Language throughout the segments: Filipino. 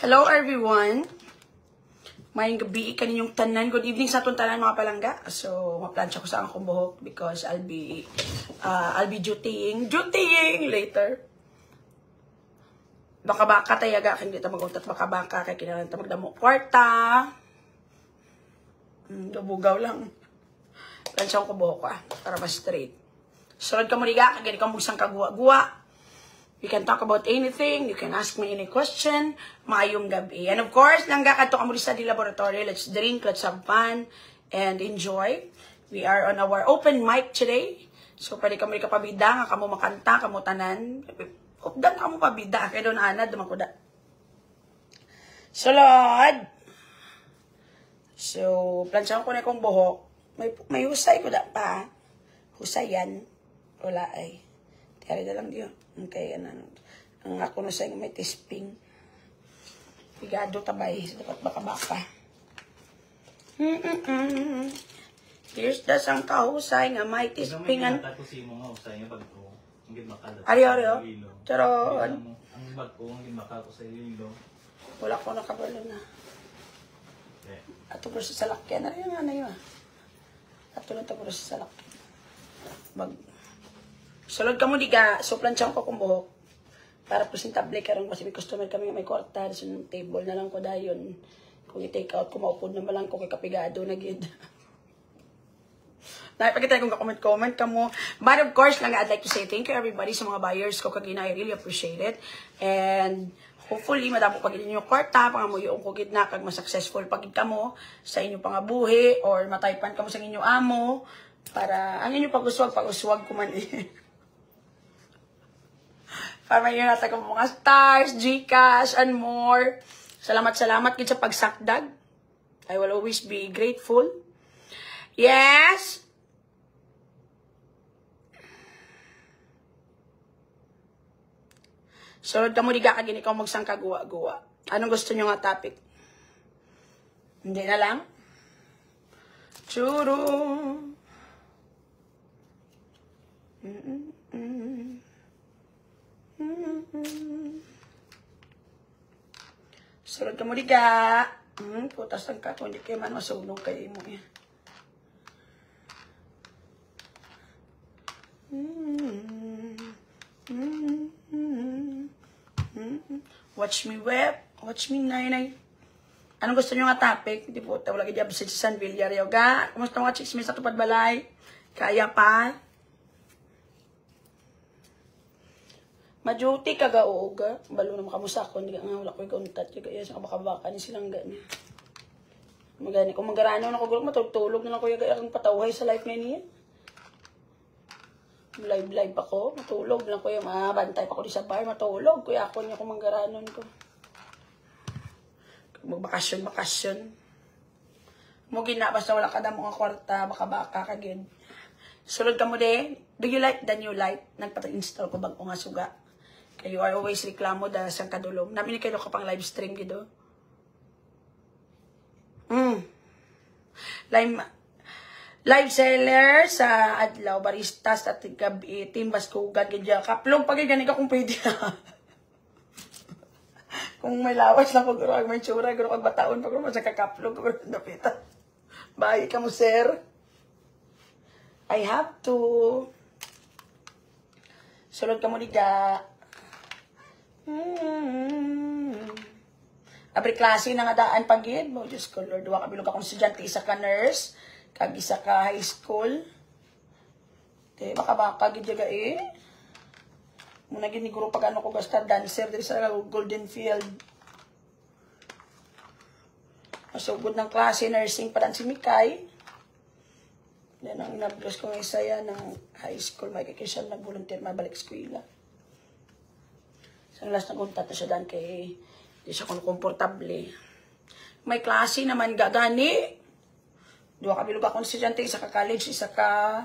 Hello everyone. Mayong gabi kaninyong tanan. Good evening sa atong tanan mga palangga. So, maplansya ko sa akong buhok because I'll be dutying later. Baka tayaga kay dito maguntat baka kay kinahanglan ta magdamo kwarta. Dubugaw lang. Plansya ko buhok para mas straight. Sulod ka mo diga kay gani ka musang kagua-gua. You can talk about anything. You can ask me any question. Maayong gabi. And of course, langga ka to kamo sa di laboratory. Let's drink, let's have fun, and enjoy. We are on our open mic today. So, pwede kamo kapabida, nga kamo makanta, kamo tanan. Updan kamo pabida. Kaya doon, Ana, dumakuda. Sulod. So, plansyahan ko na kong buhok. May husay ko da pa. Husayan. Wala ay. Tiyari na lang diyo. Okay, ang ako na sa'yo may tisping. Pigado tabay. Dapat baka-baka. Here's the sang kahusay nga may tispingan. Ariyo. Charon. Ang bag ko, ang ginaka ko sa ililo. Wala ko nakabalo na. Ato ko sa salakyan. Ano yung ano yun? Ato na ito ko sa salakyan. Sulod ka mo diga, so plansyahan ko kung buhok. Para presentable karon kasi may customer kami may kwarta, so table na lang ko dayon. Kung i-take out ko, maupod na malang ko kay kapigado na gid. Nakipagkita kong comment ka mo. But of course, lang I'd like to say thank you everybody sa mga buyers ko kagina. I really appreciate it. And hopefully, madamo pagid ninyo kwarta, pangamuyoong ko gid na kag ma-successful pagid kamo sa inyo pangabuhi or mataypan kamo sa inyo amo para ang inyo pag-uswag ko man eh. Para may nata ko mga stars, Gcash, and more. Salamat gid sa pagsakdag. I will always be grateful. Yes! Sulod ka mo diga kag ikaw magsangkagawa-gawa. Anong gusto nyo nga topic? Hindi na lang? Churu. Sulod ka mo diga. Putas ang ka. Kung hindi kayo man masunog kayo mo yan. Watch me web. Watch me nay. Anong gusto nyo nga topic? Hindi po, wala ka dyan sa San Villarreal. Kumusta mga chicks sa tupad balay? Kaya pa? Majuti kagaoga. Balo na makamusakon. Hindi nga wala ko ikuntat. Kaya sa kabaka-baka ni silang ganyan. Magani. Kung magarano na ko, matulog na lang ko yung pataway sa life ngayon niya. Live ako. Matulog na lang ko yung bantay pa ko di sa bar. Matulog. Kuya ako niya kung manggaranon ko. Magbakasyon. Mugin na basta wala ka na mga kwarta. Baka-baka kagid. Sulod ka mo de. Do you like the new light? Nagpata-install ko bago nga suga. Kaya you are always reklamo dahil sa kadulong. Namin kayo ka pang live stream gido. Live seller sa adlaw baristas at gabi timbas ko gagidya kaplong pag gani ka kung pwede. Kung may lawas lang ko guro may tsura guro kag bataon pag sa kakaplong ko napita. Bye ka mo sir. I have to. Sulod ka mo diga. Abri klase na nga daan pagid mo. Diyos ko, Lord. Wa kabilog akong estudyante. Isa ka nurse. Kag isa ka high school. Baka gid jaga eh. Muna gid ni guro pag ano ko basta dancer diri sa Golden Field. Masugod ng klase nursing pa dan si Mikay. Yan ang inablos ko ng isa yan ng high school. May kikisal nag-volunteer mabalik eskwela. Sa last naguntat na siya dan kay di siya kung komportable. May klase naman gagani. Dua ka bilog akong estudyante, isa ka college, isa ka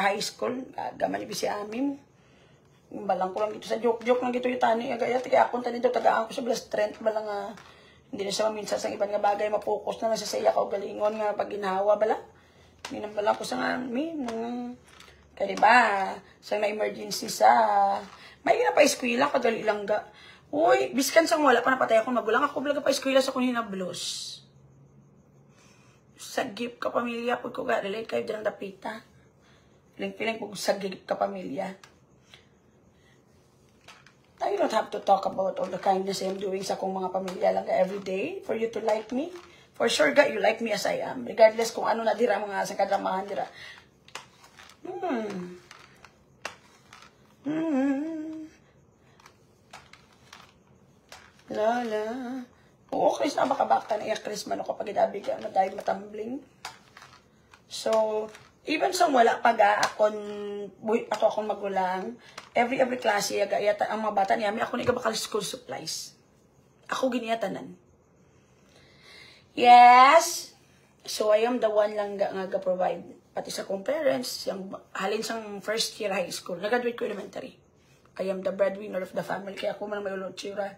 high school. Gaman ibi si amin. Balang ko lang dito sa joke lang dito yung tani. Agaya, kaya akong tani dito, tagaan ko sa bala strength. Balang hindi na siya maminsan sa ibang nga bagay. Mapokus na lang sa saya ka o galingon nga pag ginawa bala. Minambala ko sa nga amin. Kaya diba, sa na emergency sa may gina pa eskwela, kadali lang ga. Uy, biskan sang wala pa napatay ako magulang. Ako blaga pa eskwela sa kung hinablos. Sagip ka pamilya, pag ko relate kayo dyan ang dapita. Piling-piling pag sagip ka pamilya. I don't have to talk about all the kindness I'm doing sa akong mga pamilya lang every day for you to like me. For sure, God, you like me as I am. Regardless kung ano na dira mga sa kadramahan dira. Lala. Oo, Chris, na baka-baka na iya, Chris, man ako pag idabi ka na dahil matambling. So, even sa wala paga, buhit pa to akong magulang, every klase, yata, ang mga bata niya, ako na bakal school supplies. Ako giniyatanan. Yes! So, I am the one lang nga provide pati sa kong parents, yung halin sang first year high school. Nag-graduate ko elementary. I am the breadwinner of the family, kaya ako man may ulot-tsura.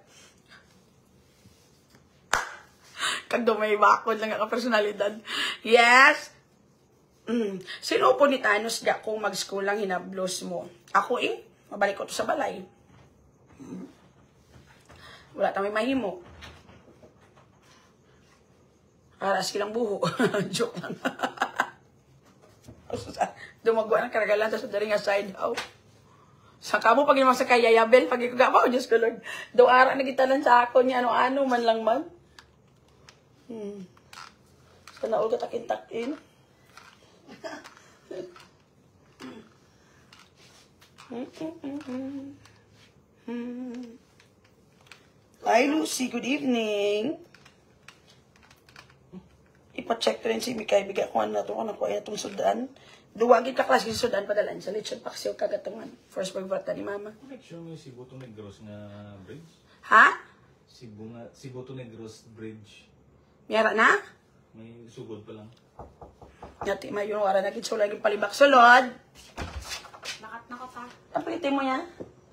Kag dumay bakod lang ang personalidad. Yes! Sino po ni Thanos ga kung mag-school lang hinablos mo? Ako mabalik ko to sa balay. Wala tayong mahimo. Aras kilang buho. Joke lang. Dumagwa ng karagalan sa daring side out. Sa kamo pag naman sa kayayabel, pag ikagawa, oh Diyos ko Lord, daw ara nagitalan sa ako niya, ano-ano man lang man. Sana all katakin-takin. Hi Lucy, good evening. Ipa-check rin si Mikay, bigay ko ano ito, kung nakuha itong sudan. Duwagin ka klase sa sudan padalan sa lechon paksiw kagatungan. First pagbarta ni mama. Make sure may Cebu to Negros nga bridge. Ha? Cebu to Negros bridge. Miyara na? May sugod pa lang. Yati mayo wala na kitso lagi palibak sulod. Nakat na ka pa. Taplitin mo yan.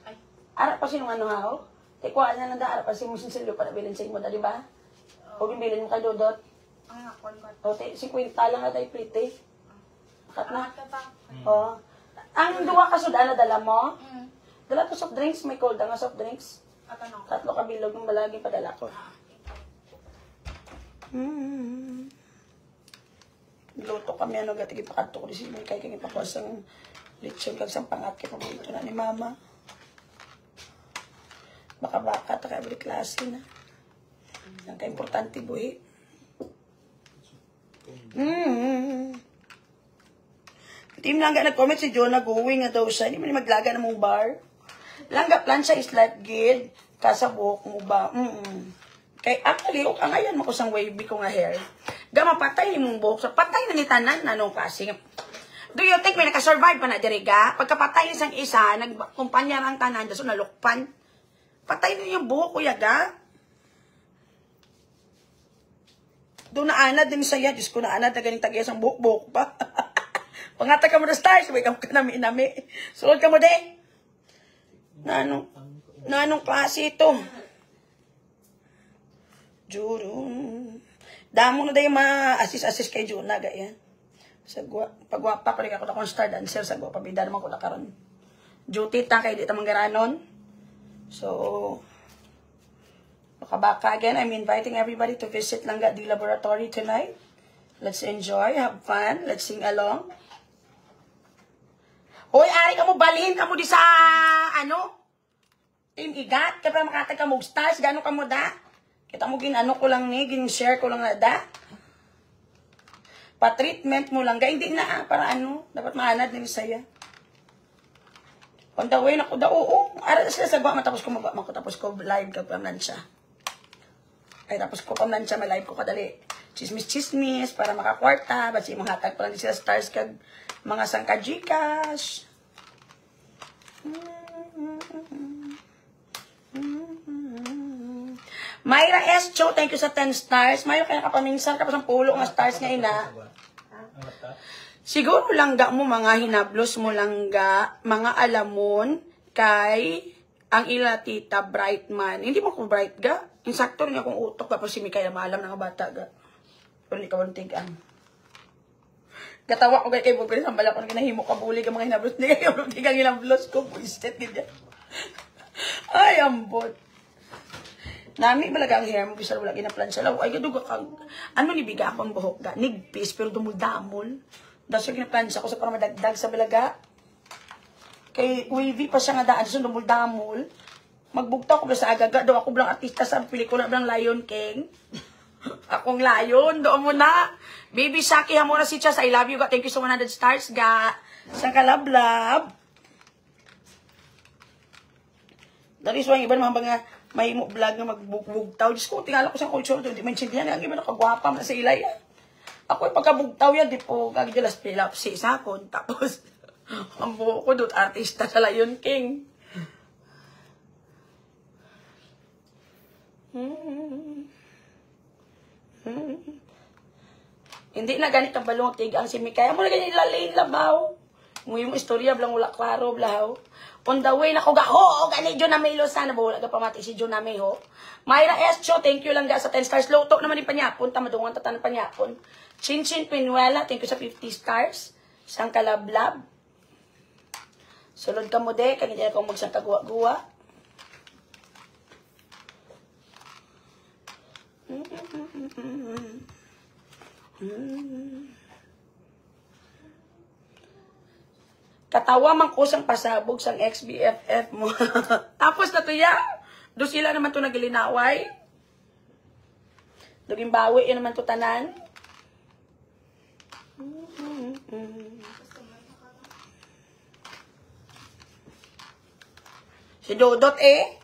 Ay. Ara pa sinong ano ha? Tikuha na lang da, ara pa si Musin Silvio para bilhin sa imo, di ba? O bilhin mo kay Dodot. Ang nakon ko. O, 50 lang na tayo plite. Nakat na. Nakat ka pa. O. Ang duwa ka sudan na dala mo? Mm. Dala to soft drinks, may cold nga soft drinks. At ano? 3 ka bilog ng balagi padala ko. Luto kami ano gati ipakato ko si Mikay kay ipakuas ang lechon kag sang pangat kay paborito na ni mama. Baka ta kay every klase na. Ang ka-importante buhi. Team langga nag-comment si Jonah going nga daw siya. Hindi man maglaga na mong bar. Langga plan siya is like gid. Kasabuhok mo ba? Kay actually, ang ayan mo ko sang wavy ko nga hair. Gama patay ni mong buhok. So, patay na ni tanan na nung klase. Do you think may nakasurvive pa na diriga? Pagkapatay ni sang isa, nagkumpanya ang tanan, so nalukpan. Patay na yung buhok ko yaga. Doon na anad din saya. Diyos ko na anad na ganing tagias ang buhok-buhok pa. Pangatag ka mo na stars, may ka nami-nami. Sulod ka mo de. Na anong klase ito? Jurong. Damo na dayo ma-assist kay Juna, gaya. Sa pagwapa pa rin ako na akong star dancer, sa gwa, pabida naman ko na karon. Duty ta kay di ta manggaranon. So, baka again, I'm inviting everybody to visit Langga D Laboratory tonight. Let's enjoy, have fun, let's sing along. Hoy, ari ka mo, balhin ka mo di sa, Team Igat, kaya pa makatag ka mo stars, gano'n ka mo da? Kita mo ginano ko lang ni, gin-share ko lang na da. Pa-treatment mo lang, hindi na, para dapat maanad ni saya. On the way na ko da, oo. Ara sila sa gwa, matapos ko magwa, tapos ko live ka pamlansya. Ay, tapos ko pamlansya, may live ko kadali. Chismis, para makakwarta, basi mga hatag pa lang sila stars kag mga sangka Gcash. Myra S. Cho, thank you sa 10 stars. Mayo kaya kapaminsan ka pa sa pulo nga stars nga ina. Siguro langga mo mga hinablos mo langga, mga alamon kay ang ila tita bright man. Hindi mo ko bright ga. Insakto niya kung utok ka pa si Mikaya maalam nga bata ga. Pero hindi ka bantigan. Gatawa ko kay Bugre sa bala ko na ginahimo ka buli ka mga hinablos. Hindi kayo bantigan hinablos ko. Puistet ganyan. Ay, ambot. Nami balaga ang hair mo, bisal wala ginaplansya law. Ay, gaduga kang, ano ni biga akong buhok ga? Nigpis, pero dumul-damol. Dahil siya ginaplansya ko sa para madagdag sa balaga. Kay wavy pa siya nga daan, so dumul-damol. Magbugtaw ko ba sa agaga, daw ako bilang artista sa pelikula bilang Lion King. Akong lion, doon mo na. Baby Shaki, hamura si Chas, I love you ga. Thank you so 100 stars ga. Sa kalablab. That is why iba naman mga may mo vlog nga magbugtaw. Diyos ko, tingala ko sa culture to. Hindi man sintihan. Ang iba nakagwapa man sa ilay. Ako ay pagkabugtaw yan. Di po kagdalas pilap si sakon. Tapos, ang buho ko doon, artista sa Lion King. Hindi na ganit ang balong tigang si Mikaya. Mo na ganyan ilalain labaw. Mo yung istorya, blang wala klaro, blaw. On the way, nako ga, ho, gani John Amay Lozano, wala ka pamati si John Amay, ho. Myra Estio, thank you lang ga sa 10 stars. Loto naman yung panyapon, tamadungan tatan panyapon. Chin Chin Pinuela, thank you sa 50 stars. Sang kalablab. Sulod ka mo de, kanina kong magsang kagwa-guwa. Katawa man ko sang pasabog sang ex-BFF mo. Tapos na to ya. Do sila naman to nagilinaway. Duging bawi yun naman to tanan. Si Dodot eh.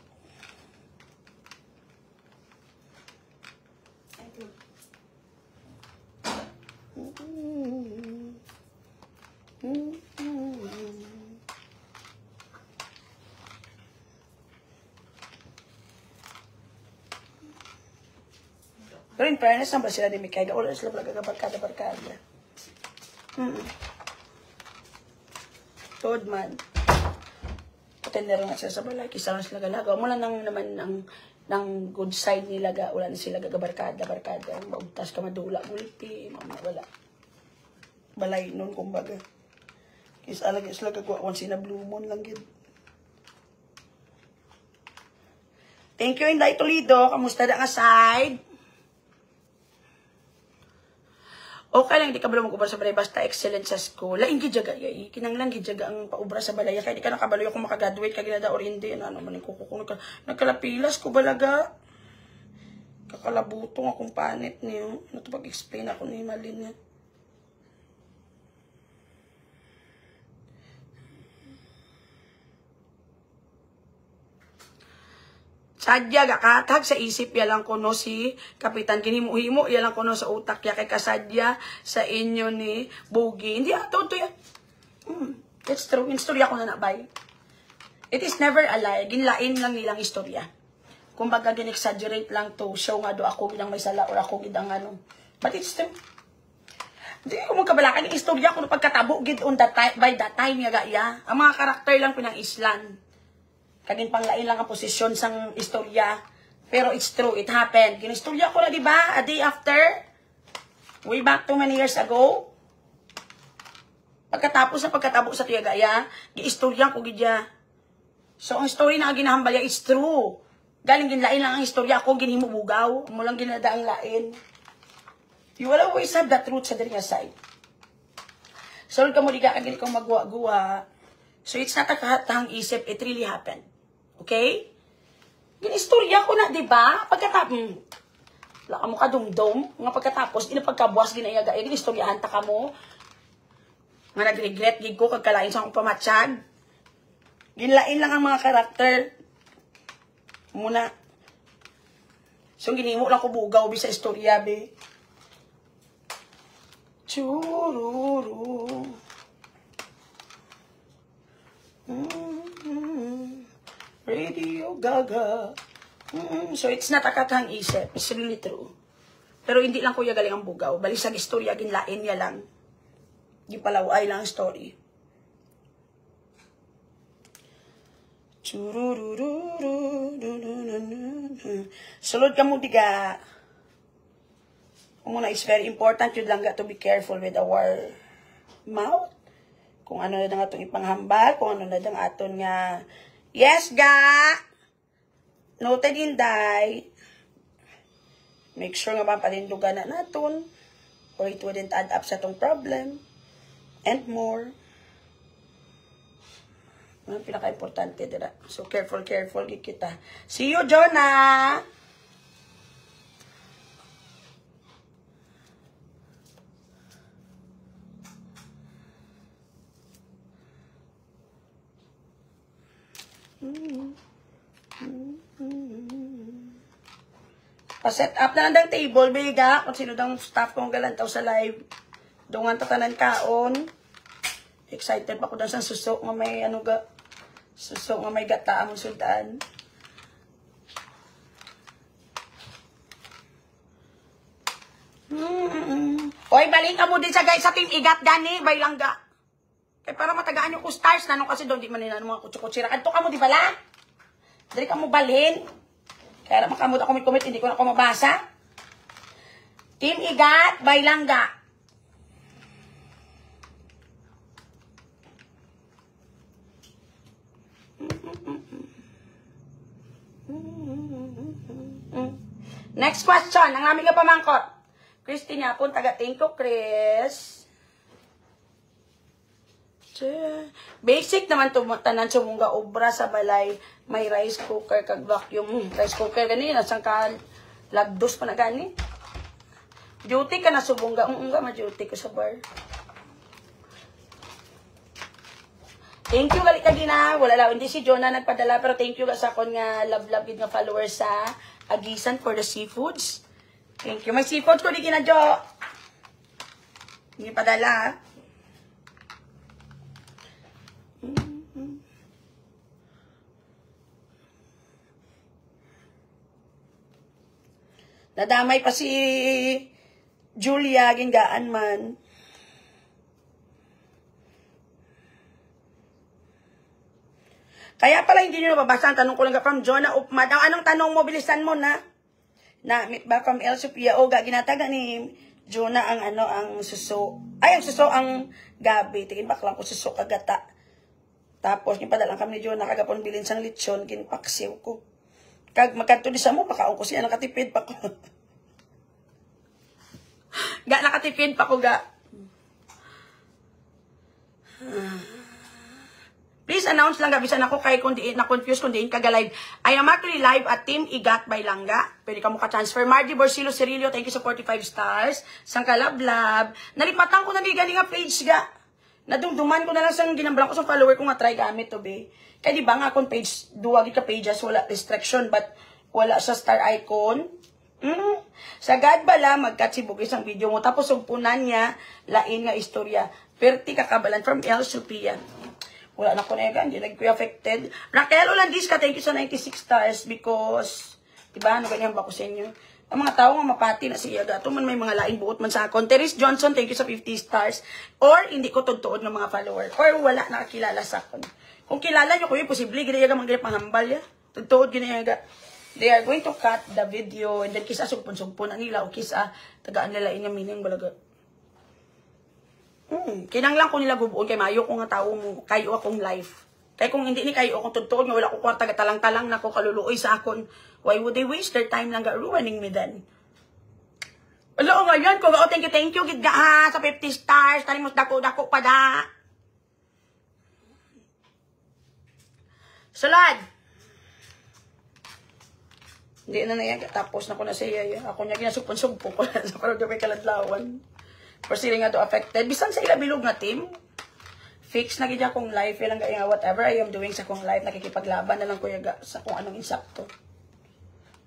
Pero in fairness, naman sila ni Mikaya. Wala sila barkada-barkada. Toad man. Patender nga sila sa balay. Kisa lang sila galaga. Mula nang naman ng good side nila ga. Wala na sila gagabarkada. Maugtas ka madula. Gulpi. Wala. Balay nun kumbaga. Kisa lagi sila gagawa. Sina Blue Moon lang yun. Thank you, Inday Toledo. Kamusta na nga side? Okay lang, di ka ba mag-ubra sa balay, basta excellent sa school. Laing gijaga, kinanglang gijaga ang paubra sa balay. Kaya di ka nakabaloy kung makagraduate ka ginada or hindi. Ano man yung kukukunog ka. Nagkalapilas ko balaga. Kakalabutong akong panit niyo. Ano ito pag-explain ako ni Malin niya. Sadya gakatag sa isip yalang kuno si Kapitan Kinhimo-himo yalang kuno sa utak ya kay kasadya sa inyo ni Bogie. Hindi ato to ya. That's true. Istorya ko na nabay. It is never a lie. Ginlain lang nilang istorya. Kumbaga gin-exaggerate lang to. Show nga do ako gidang may sala or ako gidang ano. But it's true. Hindi ko magkabalakan yung istorya kung pagkatabo gid on that time, by that time yaga ya. Ang mga karakter lang pinang-islan. Kagin panglain lang ang posisyon sang istorya. Pero it's true, it happened. Ginistorya ko na, di ba? A day after. Way back 2 many years ago. Pagkatapos sa Tiyagaya, giistorya ko gidya. So, ang story na ginahambalya is true. Galing ginlain lang ang istorya ko, ginimubugaw. Mo lang ginada ang lain. You will always have the truth sa diri nga side. So, ka mo di ka kagin kong magwa-guwa. So, it's not a kahatahang isip. It really happened. Okay? Ginistorya ko na, di ba? Pagkatapos, wala ka mo kadumdum. Nga pagkatapos, inapagkabuas ginayaga. Ginistoryahan ta ka mo. Nga nag-regret, gig ko, kagkalain sa akong pamatsyag. Ginlain lang ang mga karakter. Muna. So, ginimo lang ko bugaw, bisa istorya, be. Chururu. Radio Gaga. So, it's not a kakang isip. It's really true. Pero hindi lang kuya galing ang bugaw. Balik sa istorya, ginlain niya lang. Gipalaway lang ang story. Sulod ka mo, diga. Muna, it's very important. Yun lang to be careful with our mouth. Kung ano na nga itong ipanghambal. Kung ano na itong aton nga. Yes, ga! Noted Inday. Make sure nga ba panindugan na naton. Or it wouldn't add up sa tong problem. And more. Ang pinaka-importante dira. So, careful gid kita. See you, Jonah! Pa-set up na lang table, biga. Kung sino daw staff kong galantaw sa live. Dungan tatanan kaon. Excited pa ko daw sa susok nga may ano ga. Susok nga may gata among sudan. Oy, balik ka mo din sa guys sa team igat gani, baylangga. Kaya para matagaan yung stars nanong kasi doon di man nila mga kutsukutsira. Adto ka mo di bala? Dali ka mo balhin. Kaya makamot ako may comment, hindi ko na ako mabasa. Team Igat, Baylangga. Next question, ang aming pamangkot. Christine Yapon, taga-thank you, Chris. Basic naman tanan sumungga obra sa balay, may rice cooker kag vacuum. Rice cooker gani nasang ka lagdos pa na gani. Duty ka na subungga, unga ma-duty ko sa bar. Thank you gali kagina, wala lang hindi si Jonah nagpadala pero thank you sa kon nga love gid nga followers sa Agisan for the seafoods. Thank you. May seafoods ko di kina-jo. Hindi padala. Nadamay pa si Julia, gingaan man. Kaya pala hindi nyo nababasa. Ang tanong ko lang ka from Jonah Upmad. Anong tanong mo? Bilisan mo na. Na ba from El Sophia Oga. Ginataga ni Jonah ang ano, ang suso. Ay, ang suso ang gabi. Tingin baklang ko suso kagata. Tapos, padalang kami ni Jonah kagapon bilin sang lechon. Kinpaksiw ko. Kag magkanto di sa mo, pakaon ko siya, nakatipid pa ko. Nakatipid pa ko, Please announce lang, bisan ako kay kung diin, na-confuse kung diin kaga-live. I am actually live at Team Igat by Langga. Pwede ka mo ka-transfer. Margie Borsillo Cirillo, thank you sa 45 stars. Sang kalablab. Nalipatan ko na di galing nga page, Nadumduman ko na lang sang ginamblang ko sa follower ko nga try gamit to, be. Kaya di ba nga akong page, duwagi ka pages, wala restriction, but wala sa star icon. Sa God bala, magkatsibugis ang video mo. Tapos sumpunan niya, lain nga istorya. Perti kakabalan from El Sophia. Wala na ko na yan, hindi nag-be affected. Raquel Olandis ka, thank you sa 96 stars because, diba, ano ganyan ba ko sa inyo? Ang mga tao nga mapati na siya, gato man may mga laing buot man sa akon. Teres Johnson, thank you sa 50 stars. Or, hindi ko tutuod ng mga follower. Or, wala nakakilala sa akon. Kung kilala nyo ko yun, posible, ginayaga manggaya panghambal ya. Tutuod ginayaga. They are going to cut the video and then kisa sugpon-sugpon na nila o kisa tagaan nila inyang mining balaga. Kinanglang ko nila gubuon kay mayo ko nga tao mo, kayo akong life. Kaya kung hindi ni kayo akong tutuod nga wala ko kwarta talang-talang na ko kaluluoy sa akon, why would they waste their time lang ruining me then? Wala ko ngayon, kung thank you, gid ha, sa 50 stars, tani mo dako-dako pa da. Salad! Hindi na nayaga. Tapos na ko na siya. Ako niya ginasupon-sumpo ko na sa parang may kaladlawan. For sila nga to affected. Bisan sa ilabilog na team. Fix na gina kong life. Ilang nga whatever I am doing sa kong life. Nakikipaglaban na lang ko sa kung anong insakto.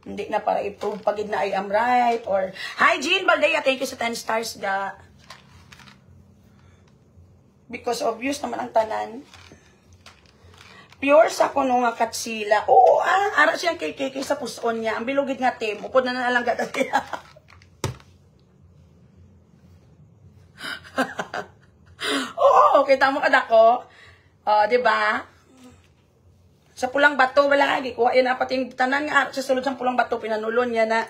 Hindi na para i-prove pagid na I am right. Or, hi Jean Baldea. Thank you sa 10 stars ga. Because obvious naman ang tanan. Pure sa kuno nga katsila. Oo, ara siyang kay sa puson niya. Ang bilugid nga team. Upod na nalang gata niya. Oo, kita mo kadako. Diba? Sa pulang bato, wala lagi. Kuha yan apat yung tanan nga. Sa sulod sa pulang bato, pinanulon niya na.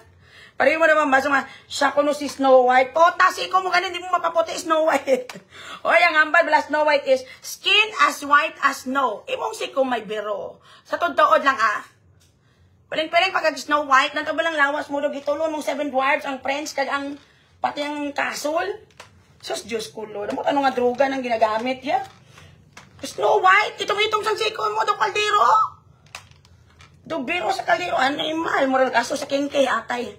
Pareho mo naman ba sa mga, siya kuno si Snow White. O, tasi ko mo ganun, hindi mo mapaputi Snow White. O, yung hambal, bala Snow White is, skin as white as snow. Imong si ko may biro. Sa tuntood lang Piling-piling pag Snow White, nagkabalang lawas mo, gitulon mong 7 dwarfs, ang French, kag ang, pati ang castle. Sus, Diyos ko, Lord. Ano nga droga nang ginagamit, ya? Snow White, itong sang siko mo, do kaldero. Do biro sa kaldero, ano yung mahal mo rin kaso sa kingkay, atay.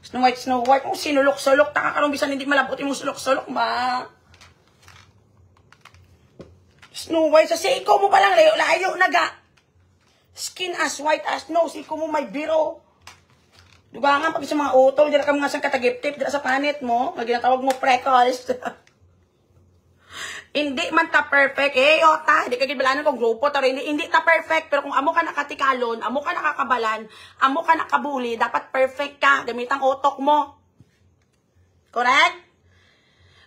Snow White, kung sinulok-sulok, taka karong bisan hindi malabot yung sulok-sulok, ma. Snow White, sa siko mo palang layo naga. Skin as white as snow, siko mo may biro. Dugangan pag sa mga utol, dira ka mga sang katagip-tip, dira sa panit mo, nga ginatawag mo freckles. Hindi man ta perfect, ota, hindi ka gibalanan kung grupo, taro, hindi ta perfect, pero kung amo ka nakatikalon, amo ka nakakabalan, amo ka nakabuli, dapat perfect ka, gamitang utok mo. Correct?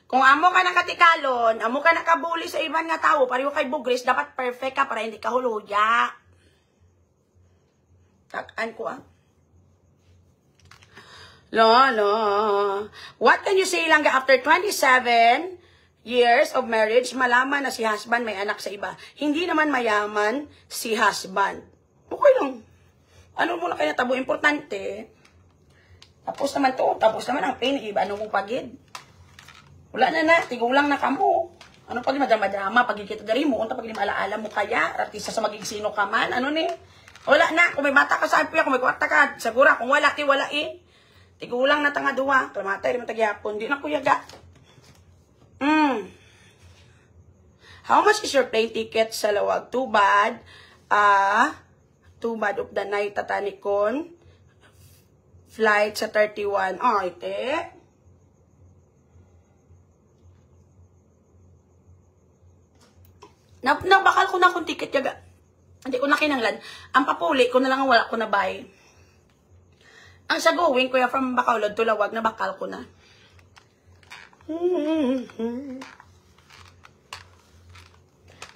Kung amo ka nakatikalon, amo ka nakabuli sa ibang nga tao, pareho kay bugris, dapat perfect ka para hindi ka huluya. Takan ko What can you say lang after 27 years of marriage, malaman na si husband may anak sa iba? Hindi naman mayaman si husband. Okay lang. Ano mo na kaya tabo? Importante. Tapos naman to. Tapos naman ang pain. Iba, ano mo pagid? Wala na. Tigulang na kamo. Ano pag madrama-drama? Pagkikita dari mo. Unta pag alaala mo kaya. Artista sa magigsino ka man. Ano ni? Wala na. Kung may mata ka sa alpia, kung may kwarta ka, sagura. Kung wala, wala eh. Tigulang na tanga duwa. Klamatay, rin tagyapon. Di na kuyaga. How much is your plane ticket sa Lawag? Too bad. Too bad of the night tatanikon. Flight sa 31. Ite. Nabakal ko na akong ticket yaga. Hindi ko na kinanglan. Ang papuli ko na lang wala ko na buy. Ang sa going, kuya, from Bacolod to Lawag, nabakal ko na.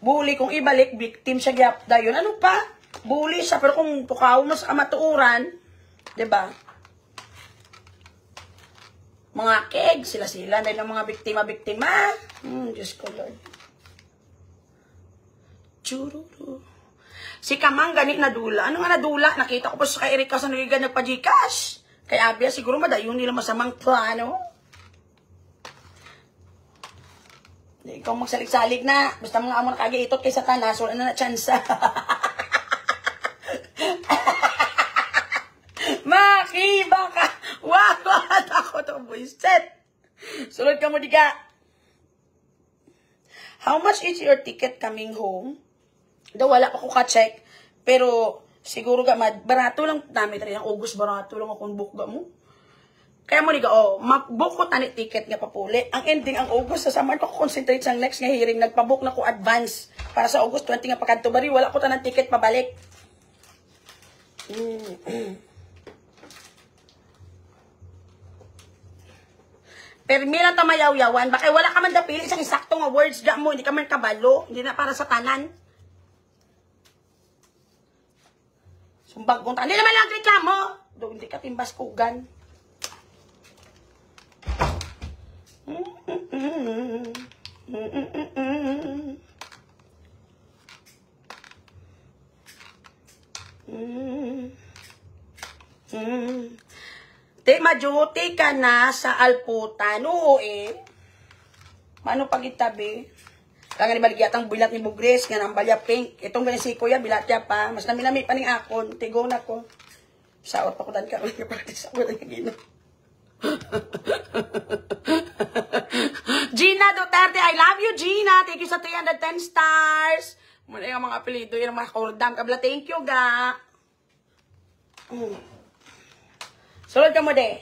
Bully, kung ibalik, victim siya gyap dayon. Ano pa? Bully siya, pero kung pukaw mo sa kamatuuran, diba? Mga keg, sila-sila, dahil ng mga biktima-biktima. Diyos ko, Lord. Chururu. Si Kamang gani nadula. Ano nga nadula? Nakita ko pa sa kay Erika sa nagigan nagpa-Gcash. Kay Abia, siguro madayon nila masamang plano. Ikaw magsalig-salig na. Basta mga amo nakagiitot kay Satanas, wala na tsansa. Makiba ka! Wakot ako to, buisit. Sulod ka mo, diga. How much is your ticket coming home? Daw wala pa ko ka-check. Pero siguro ga barato lang namin rin ang August, barato lang akong book ga mo. Kaya mo niga, mag-book ko tani ticket nga papuli. Ang ending ang August, sa summer ko concentrate sa next nga hearing, nagpa-book na ko advance para sa August 20 nga pagkanto bari, wala ko tanang ticket pabalik. Pero mira ta mayaw-yawan, baka wala ka man dapili isang eksakto nga words ga mo, hindi ka man kabalo, hindi na para sa tanan. Sumbag kong hindi naman lang reklamo. Do hindi ka timbas kugan. Te majuti ka na sa alputan. Oo Mano pagitabi? Kaya ni baligyatang bilat ni Bugres, nga nang balya pink. Itong ganyan si Kuya, bilat niya pa. Mas naminami pa ning akon. Tigo na ko. Saot pa ko dan ka. Practice ako na gino. Gina Duterte, I love you, Gina. Thank you sa 310 stars. Muna yung mga apelido, yung mga kordam. Kabla, thank you, ga. Sulod ka mo, de.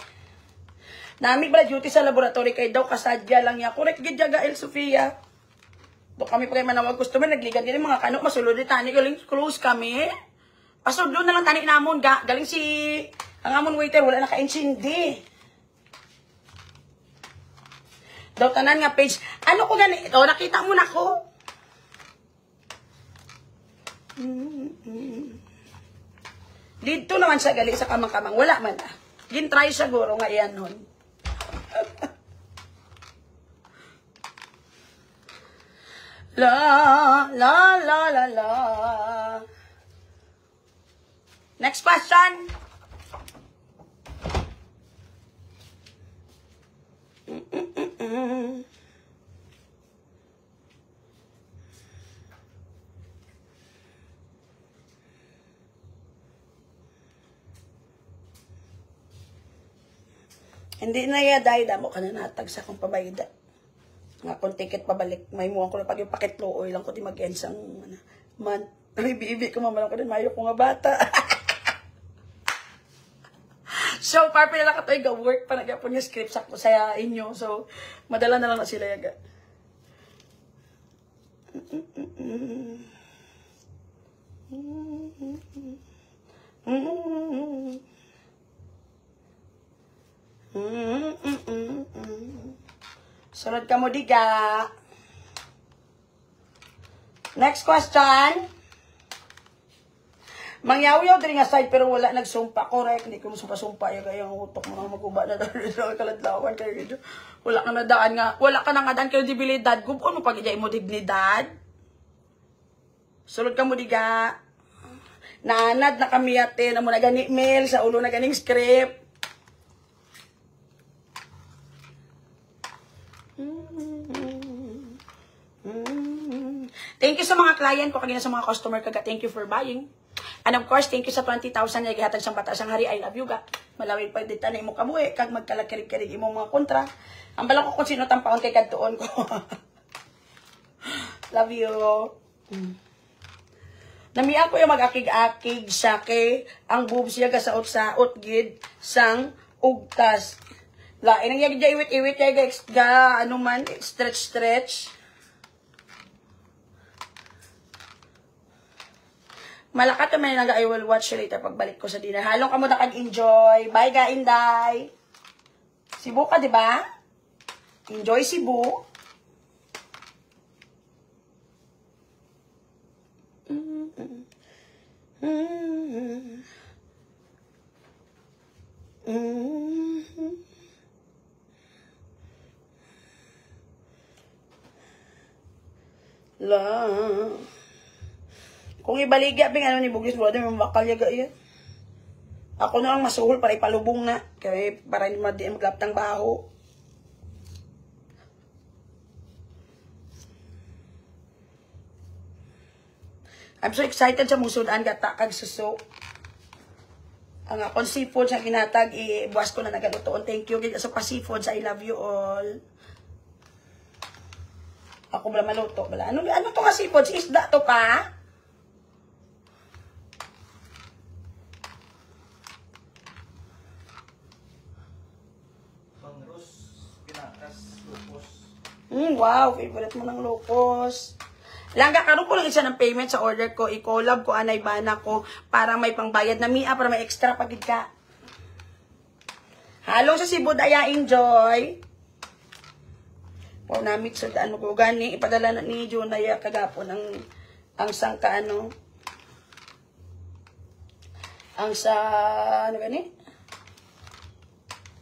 Namig bala duty sa laboratory kay daw kasadya lang niya. Correct, gidya ga, El Sofia. Do kami pa kayo manawag customer, nagligan din mga kanok, masulod din tani, galing close kami. Pasudlo na lang tani namon, galing si, ang amon waiter, wala naka-insindi. Daw tanan nga page, ano ko gani, ito, nakita mo na ko. Dito naman siya gali sa kamang-kamang, wala man ah. Gintry siya guro nga iyan nun. La, la, la, la, la. Next question. Hindi na yaday, damo ka na natag sa akong pabayda. Nga kung ticket pabalik, may muwang ko na pag yung paketlo, oil lang ko di mag-ensang month. Ay, bibi ko mamalang ko din, mayo ko nga bata. So, para pinala ka ito, work pa nagyapon yung script sa inyo. So, madala na lang na sila yaga. Sunod ka mo, diga. Next question. Mangyaw-yaw din nga side pero wala nagsumpa. Correct, hindi ko sumpa-sumpa. Yung utok mo nang maguba na dahil kaladlawan. Kaya wala ka na daan nga. Wala ka na nga daan kredibilidad. Kung ano pag-ijay mo dignidad. Sunod ka mo, diga. Naanad na kami ate na mo na gani mail sa ulo na ganing script. Thank you sa mga client ko, kagina sa mga customer kaga. Thank you for buying. And of course, thank you sa 20,000 na gihatag sa batas ang hari. I love you ga. Malawig pa dito na imo kamuhi. Kag magkalagkirig-kirig imong mga kontra. Ang balang ko kung sino tampaon kay kadtuon ko. Love you. Namian ko yung mag-akig-akig sa kay ang boobs siya gasaot-saot gid sang ugtas. Lain ang yagja iwit-iwit ga ano man stretch. Malakat naman yung I will watch later pagbalik ko sa dinner. Halong kamo na kag-enjoy. Bye, ga, Inday. Cebu ka, di ba? Enjoy Cebu. Kung ibaligya, bing ano ni Bugis, wala din makakal yaga yan. Ako na lang masuhol para ipalubong na. Kaya para hindi maglaptang baho. I'm so excited sa musudan gata kag suso. Ang akong seafood sa ginatag, ibuwas ko na nagalutoon. Thank you sa pa-seafood. I love you all. Ako bala maluto. Bala. Ano to nga seafood? Isda to pa? Wow, favorite mo ng locos. Langga, karoon ko lang isa ng payment sa order ko. I-collab ko, anay bana ko, para may pangbayad na mia, para may extra pagid ka. Halong sa Cebu, daya, enjoy. Wow, namit sa daan mo ko gani. Ipadala na ni Junaya kagapon ang sangka ano. Ang sa, ano gani?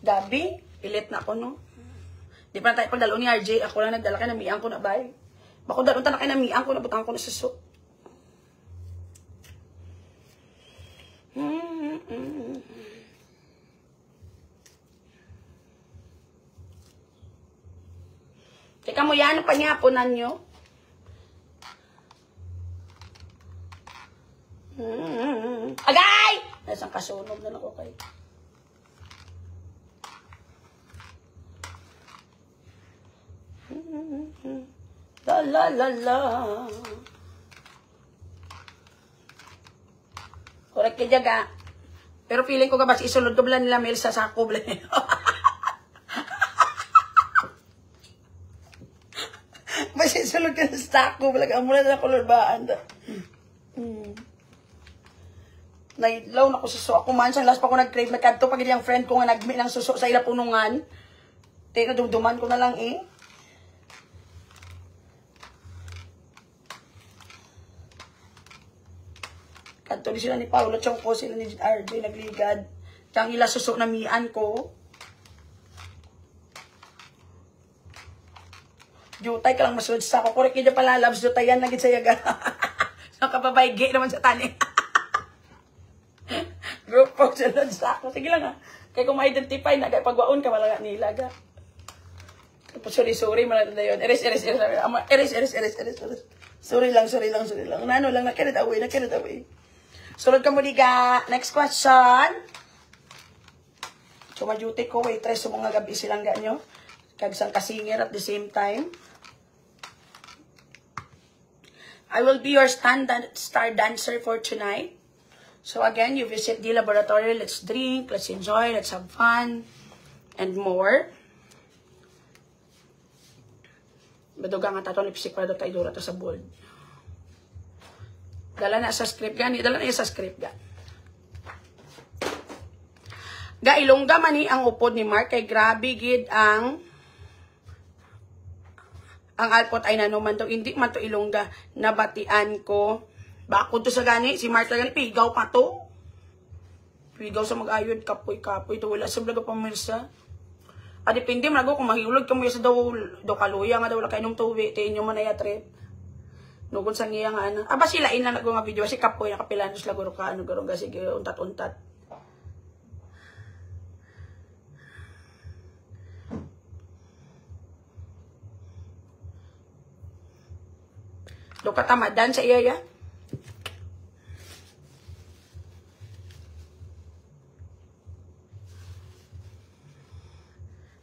Gabi. Ilit na ako, no? Di pa na tayo pagdalo ni RJ. Ako lang nagdala ka na miyang ko na bay. Bako dalon ta na kay na miyang ko na butang ko na suso. Teka mo yan, pa niya punan nyo. Agay! Nasang kasunog na ako kay. La la la la. Correct kay jaga. Pero feeling ko gabas isulod ko bala nila mail sa sako bala. Mas isulod ka sa sako bala ka muna na kulod baan. Nailaw na ko suso. Ako man siyang last pa ko nag-crave na kadto pag yung friend ko nga nagmi ng suso sa ila punungan. Tingnan dumduman ko na lang eh. Kanto ni sila ni Paula Chongko, sila ni RJ nagligad. Tang ila suso na mian ko. Jutay ka lang masunod sa ako. Korek niya pala labs, jutayan na gid sa yaga. Nakapabay, gay naman sa tani. sulod sa ako. Sige lang ha. Kaya kung ma-identify na, kaya pagwaon ka, malaga nila ga. Sorry, malala na yun. Eres. Sorry lang. Nano lang, na-carried away. Sulod ka mo, diga. Next question. So, ma-duty ko, waitress, so mga gabi silang ganyo. Kagsang kasingir at the same time. I will be your star dancer for tonight. So again, you visit the laboratory. Let's drink, let's enjoy, let's have fun, and more. Baduga nga tato lipstick para tayo dura to sa bold. Dala na sa script gani, dala na sa script gan. Ga Ilongga mani ang upod ni Mark kay grabe gid ang alpot ay nanuman to, hindi man to Ilongga, nabatian ko. Bakod to sa gani, si Mark gani, pigaw pa to. Pigaw sa mag-ayod, kapoy, to wala sa blaga pamirsa. Depende man ako kung mahilog ka mo sa daw kaluya nga daw, wala kayo nung tuwi, tiin nyo man ay trip. Nukon sa niya nga, ba sila ina nag nga video, kasi kapoy, nakapilanos laguro ka, garong sige, untat-untat. Do katamadan sa iya ya.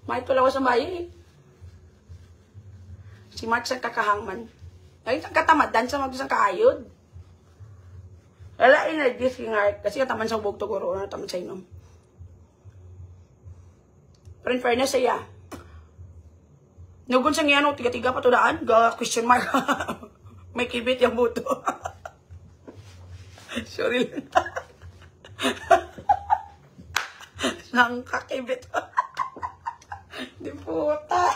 May tulaw sa bayi. Si Mark sa kakahangman. Ay, katamadan sa magsang kaayod. Wala energy si Mark. Kasi kataman sa ubog to guro. Taman sa inom. Pero in fairness siya. Nugon sa ngayano, tiga-tiga pa to daan. Question mark. May kibit yung buto. Sorry lang. Nang kakibit. Di puta.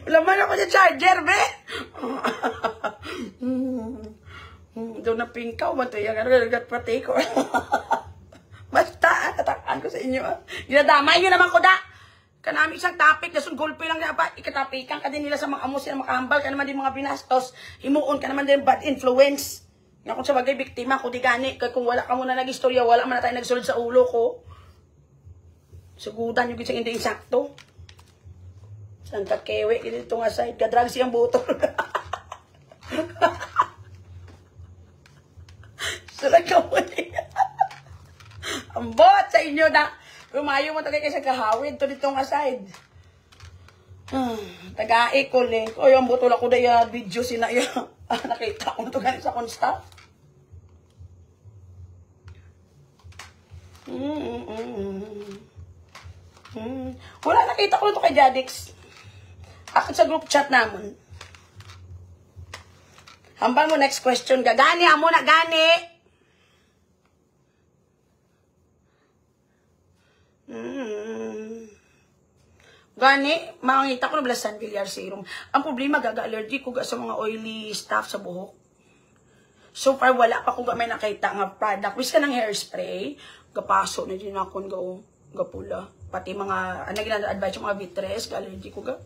Wala man ako sa charger, be. Doon na pingkaw. Matayang nagagat pati ko. Basta, tatakaan ko sa inyo. Ginadamay nyo naman ko da. Kanami isang topic, nasun gulpe lang dapat. Ikatapikan ka din nila sa mga amos sila makahambal ka naman din mga binastos. Himuon ka naman din bad influence. Nga kung sa bagay biktima, kung di gani, kung wala ka muna nag-istorya, wala man na tayo nagsulod sa ulo ko. Sugudan yung gisang hindi insakto. Saan kakewe, dito nga side, kadrag siyang butol. Sarag ka mo ang bot sa inyo na. Rumayo mo tagay kayo sa kahawid. To dito nga side. Taga-i ko link. O yung butol ako na video sinaya. Nakita ko ito ganit sa konsta. Wala, nakita ko ito kay Jadix. Akit sa group chat naman. Hambal mo next question. Gani, amo na gani. Gani, makangita ko na Blasan Villar Serum. Ang problema, gaga-allergy ko sa mga oily stuff sa buhok. So far, wala pa ko may nakita nga product. Wis ka ng hairspray, gapaso na din ako gapula. Pati mga, ginana-advise yung mga vitres, ga-allergy ko ga.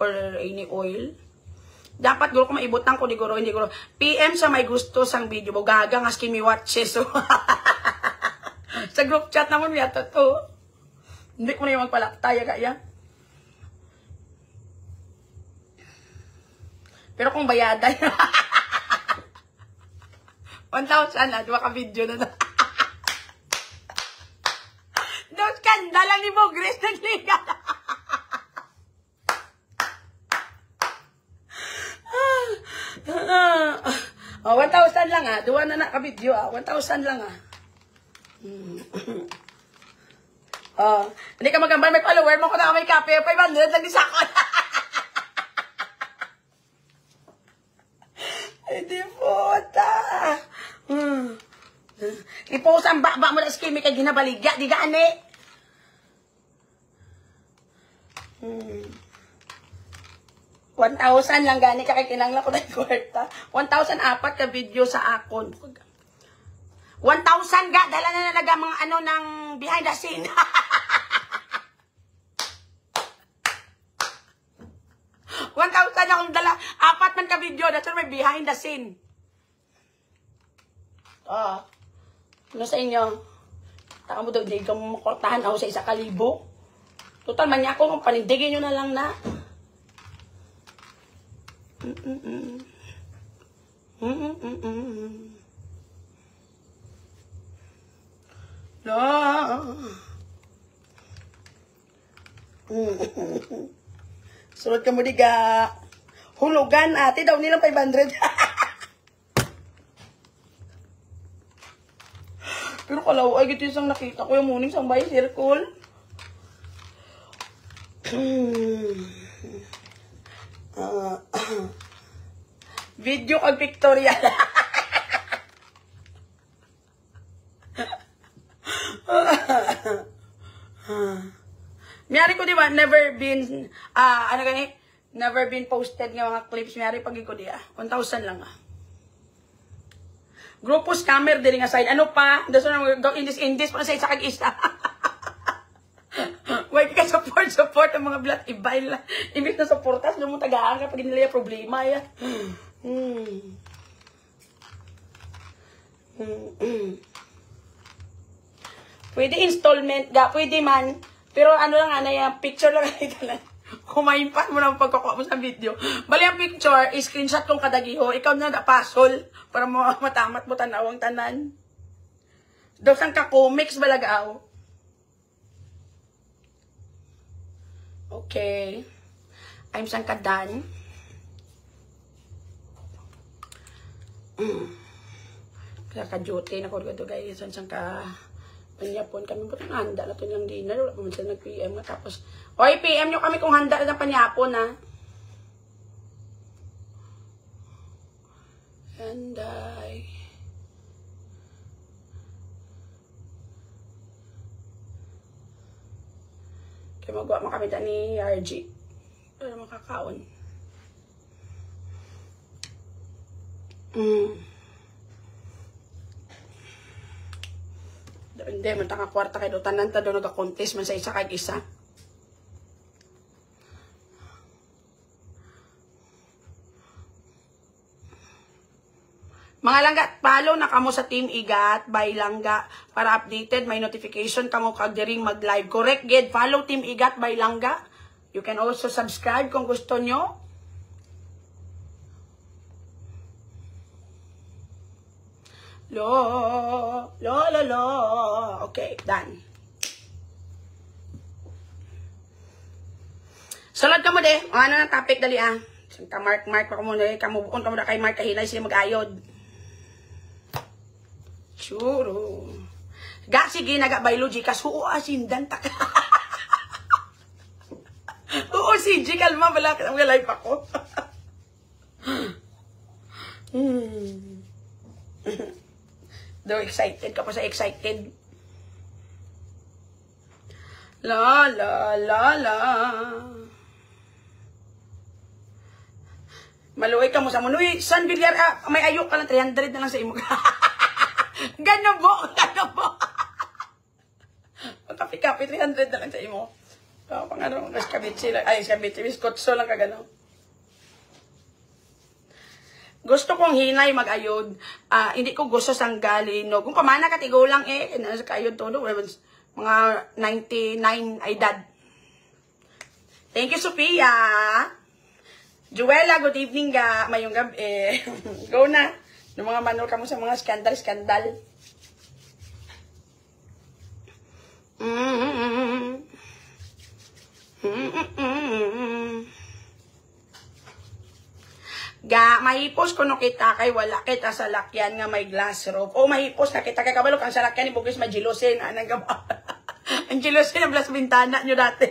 Or any oil. Dapat guro ko maibutang ko, hindi guro. PM sa may gusto sang video mo, gagang as kimi watches. So, sa group chat naman, yata to. Hindi ko na yung magpalaktaya kaya. Pero kung bayadan, 1,000 na, diba ka video na na. Doon skandala ni Bogres nagliga. 1,000 lang ah. Duwa na naka-video ah. 1,000 lang ah. Hindi ka magambal. May follower mo ko na may kape. 500 lang isa ko. Hindi puta. Ipost ang baba mo na skimmy kay ginabaligya. Di gaan eh. 1,000 lang gani ka kay kinangla ko na kwarta. 1,000 apat ka video sa akon. 1,000 ga, dala na nalaga mga ano ng behind the scene. 1,000 akong dala, apat man ka video, that's why may behind the scene. Ano sa inyo? Taka mo daw, di ka mo makortahan ako sa 1,000. Total, manya ako, panindigin nyo na lang na. Sunod ka mo diga. Hulugan ate daw nilang 500. Pero kalaw ay gito yung nakita ko yung muning sang bicycle. Video kag pictorial. Miyari ko di ba, never been, never been posted nga mga clips. Miyari pag ko di 1,000 lang Grupo scammer dili nga side. Ano pa? Daso na go indis pa sa isa kag isa. Why ka support ang mga blood ibail lang. Imbis na supportas, mo tagaan ka pag nila problema ya. Pwede installment ga, pwede man. Pero ano lang yung picture lang ito lang. Kumaimpan mo na ang pagkakuha mo sa video. Bali ang picture, screenshot kong kadagiho. Ikaw na napasol para matamat mo tanawang tanan. Daw sang ka-comics balagaw. Okay. I'm sang kadan. Kaya ka-duty na ko ito guys. Sang ka... Panyapon kami po handa na ito niyang dinner. Wala pa man sila nag-PM na. Tapos, oy, PM nyo kami kung handa na ng panyapon, ha? And kaya magawa mo kami da ni RG. Para makakaon. Hindi, mataka kwarta kayo. Tanan ta doon nag-contest man sa isa kag isa. Mga langga, follow na kamo sa Team Igat by Langga para updated. May notification kamo kag diring mag-live. Correct, Ged. Follow Team Igat by Langga. You can also subscribe kung gusto nyo. Lo. Okay, done. Salad ka mo de. Ano na topic dali Mark pa mo na kamubukon ka mo na kay Mark kahinay sila mag-ayod. Churo. Ga sige naga biology kas huo asindan ta. Oo si G kalma bala ka live ako. Daw excited ka pa sa excited. La. Maluoy ka mo sa munoy. San Villar, may ayok ka lang 300 na lang sa imo. Gano mo. Kapi-kapi 300 na lang sa imo. Pang ano, kabitsi lang. Ay, kabitsi. Biskotso lang ka gano. Gusto kong hinay mag-ayod. Hindi ko gusto sanggalin. No? Kung pamana katigo lang nasa kaayod to. No? Mga 99 ay dad. Thank you, Sophia. Juela, good evening ga. Mayong gabi. Go na. Yung mga manol ka mo sa mga skandal. Ga, mahipos ko no kita kay wala kita sa lakyan nga may glass roof. O mahipos na kita kay kabalo kang sa lakyan ni Bugis majilosin. Anang gaba. Ang jilosin ang blas bintana nyo dati.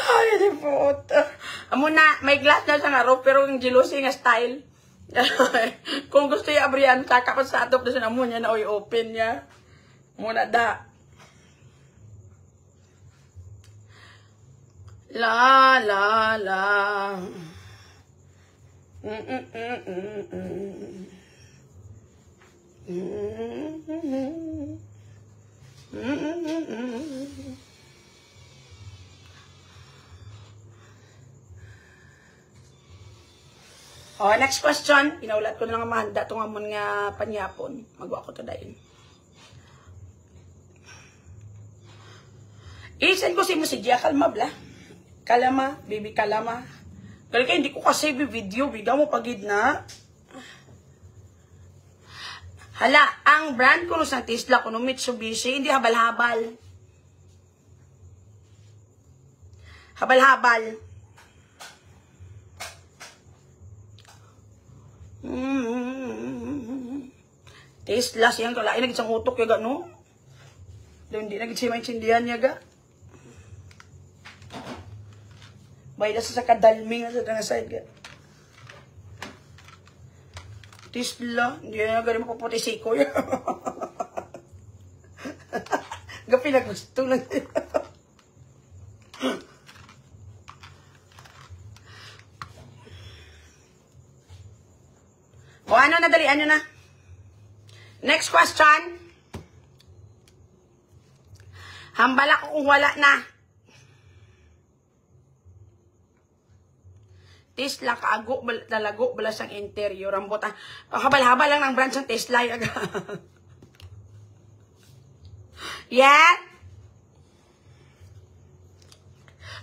Ay, di po. Amo na, may glass na sa nga roof pero yung jilosin nga style. Kung gusto yung abriyan, taka pa sa atop na sa namo niya na open niya. Muna da. La. Oh, next question. Pinaulat ko na nga mahanda itong amon nga panyapon. Magwa ko to dahin. Isan ko si mo si Gia Kalma, bla. Kalama, baby Kalama. Kaya hindi ko kasi video. Bigyan mo pagid na. Hala, ang brand ko ng Tesla ko ng Mitsubishi, hindi habal-habal. Habal-habal. Tesla siyang kalain naging sang utok yaga no. Doon hindi naging siya maintindihan yaga. Bayda sa kadalming sa tanga side ga. Tesla, hindi na gani mapuputi siko ya. Gapi na gusto lang. O ano na, dalian nyo na. Next question. Hambala ko kung wala na. Tesla, kaago, dalago, balas ang interior. Ang buta. Habal-habal lang ng branch ng Tesla. Yeah?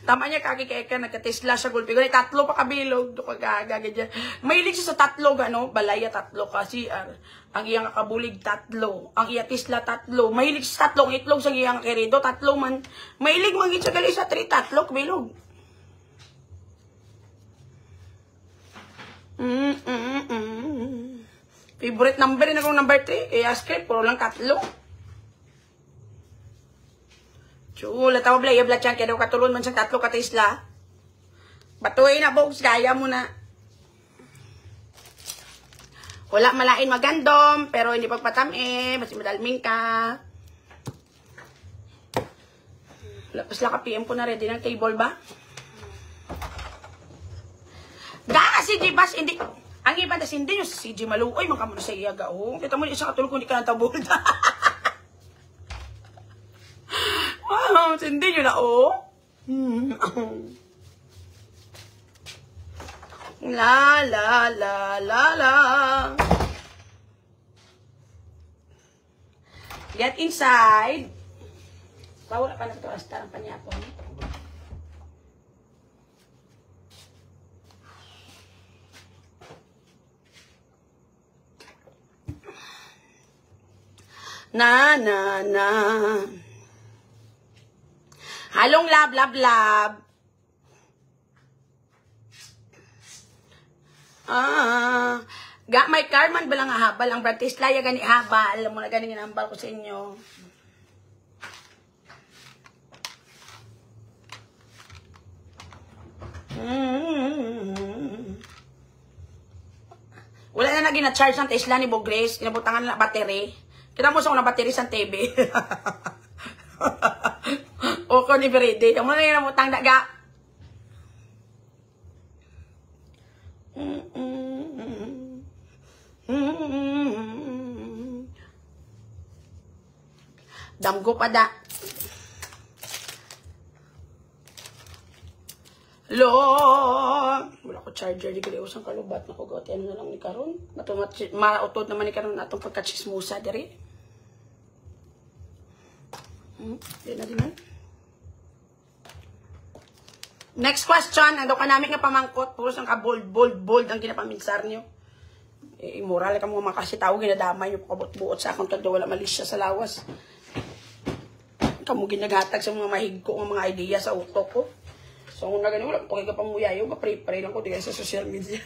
Tama niya kakikeka, nagka-Tesla siya gulpi. Ganun, tatlo pa kabilog. Ganyan. Mahilig siya sa tatlo, gano? Balaya tatlo kasi ang iyang kabulig tatlo. Ang iya Tesla tatlo. Mahilig sa tatlo. Ang itlog sa iyang kerido, tatlo man. Mahilig mangit siya gali sa 3, tatlo, kabilog. Favorite number rin akong number 3. Kaya script, puro lang tatlo. Chula, tawa blay, abla chan, kaya daw katulon man siyang tatlo ka Tesla. Batuay na, bogs, gaya mo na. Wala malain magandom, pero hindi pagpatami, basta madalming ka. Lapas lang ka PM ko na ready ng table ba? Si CJ Bas, hindi. Ang iba na hindi yung CJ Maluoy, makamuno sa iyaga. Oh, kita mo isang katulog kung hindi ka natabol. Wow, hindi nyo na, oh. La, la, la, la, la. Get inside. Bawal pa na ito, hasta ang panyapon. Na, na, na. Halong lab, lab, lab. May Carman ba lang habal? Ang Bratislaya gani habal. Alam mo na gani ginambal ko sa inyo. Wala na naging na-charge ng Tesla ni Bogres. Kinabutangan na battery. Kinamos ako na battery sa TV. O ko ni Veride. Ang mga namutang daga. Damgo pa da. Lo, wala ko charger di kali usang kalubat na ko gawti ano na lang ni karon. Mautod naman ni karon atong pagkachismusa diri. Di na din. Next question, ando ka namin nga pamangkot, puros ang ka bold ang ginapaminsar niyo. Immoral ka mo makasi tao ginadamay niyo pakabot-buot sa akong todo wala malis siya sa lawas. Kamu ginagatag sa mga mahigko ng mga idea sa utok ko. So, kung na ganun, wala po kayo kapamuyayo, kapre-pray lang ko di sa social media.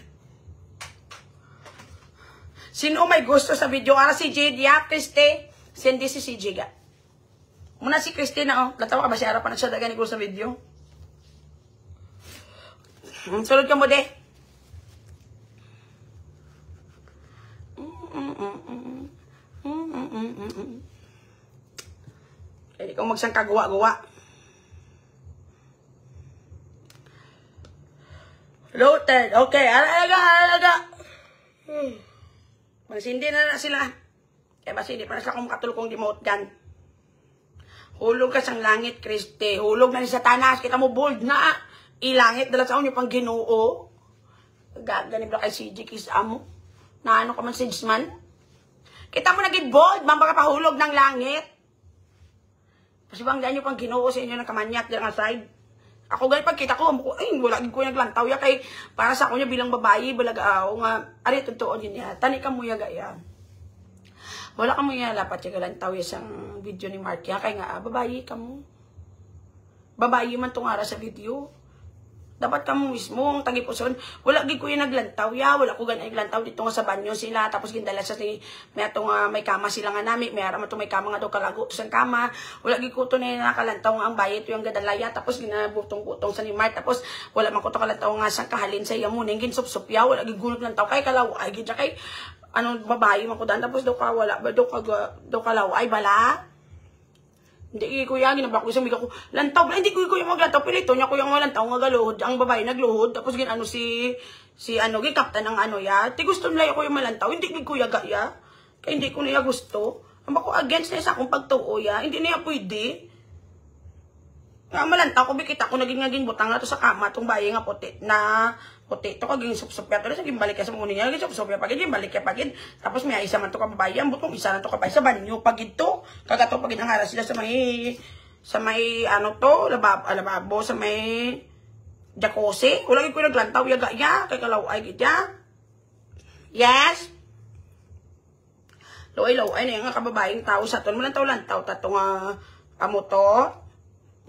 Sino may gusto sa video? Ara si Jedia, Christy, sindi si Jiga. Muna si Christina, oh. Latawa ka ba siya? Harapan na siya dagan ko sa video. Sulod ka mo, de. Kaya ikaw magsang kagawa-gawa. Loaded. Okay. Alaga. Masindi na sila. Kaya basi hindi pa na sila kung makatulong di mout gun. Hulog ka sang langit, Kriste. Hulog na ni Satanas. Kita mo bold na. Ilangit dala sa inyo pang Ginoo. Gaganib na kay CJ Kiss amo. Na ano ka man si man? Kita mo naging bold, mga pahulog ng langit. Kasi bang dahil nyo pang ginoo sa inyo ng kamanyak dyan nga side. Ako ganyan pagkita ko, ay wala ko naglantaw ya kay para sa ako niya bilang babae, balagaaw nga, ari totoo din niya. Tani ka mo ya gaya. Wala ka mo ya lapat ya galantaw ya sang video ni Mark ya, kay nga babae ka mo. Babae man tong ara sa video. Dapat ka mo mismo ang tagipuson. Wala gid ko yung naglantaw ya, wala ko ganay naglantaw dito nga sa banyo sila tapos gindala sa may atong may kama sila nga nami, may ara man may kama nga daw kalago to sang kama. Wala gid ko to na nakalantaw nga ang bayit yung gadalaya tapos ginabutong-butong sa ni Mark tapos wala man ko to kalantaw nga sa kahalin sa iya mo ning ginsupsup ya, wala gid gunot lantaw kay kalaw ay gid kay ano babae man ko dan tapos daw ka wala ba daw kalaw ay bala. Hindi ko yan, ginabak ko isang biga ko, lantaw, hindi ko yung maglantaw, pilito niya ko yung malantaw, nga galuhod, ang babae nagluhod, tapos ano si kaptan ng ano ya, ti gusto nila ako yung malantaw, hindi ko yaga ya, kaya hindi ko niya gusto, ang bako against na sa akong pagtuo ya, hindi niya pwede, nga malantaw ko, bikita ko, naging butang na to sa kama, itong bayi nga puti, to kaging supsupya to, naging balik ka sa muna niya, naging supsupya pagid, balik ka pagid, tapos may isa man to kababae, ang butong isa na to kababae sa banyo, pagid to, kagato pagid ang haras sila sa may ano to, lababo, sa may jacuzzi, wala ko naglantaw, yaga ya, kay kalaway gid ya. Yes? Laway-laway na yung kababaeng tao sa to, malantaw-lantaw, tato nga amo to,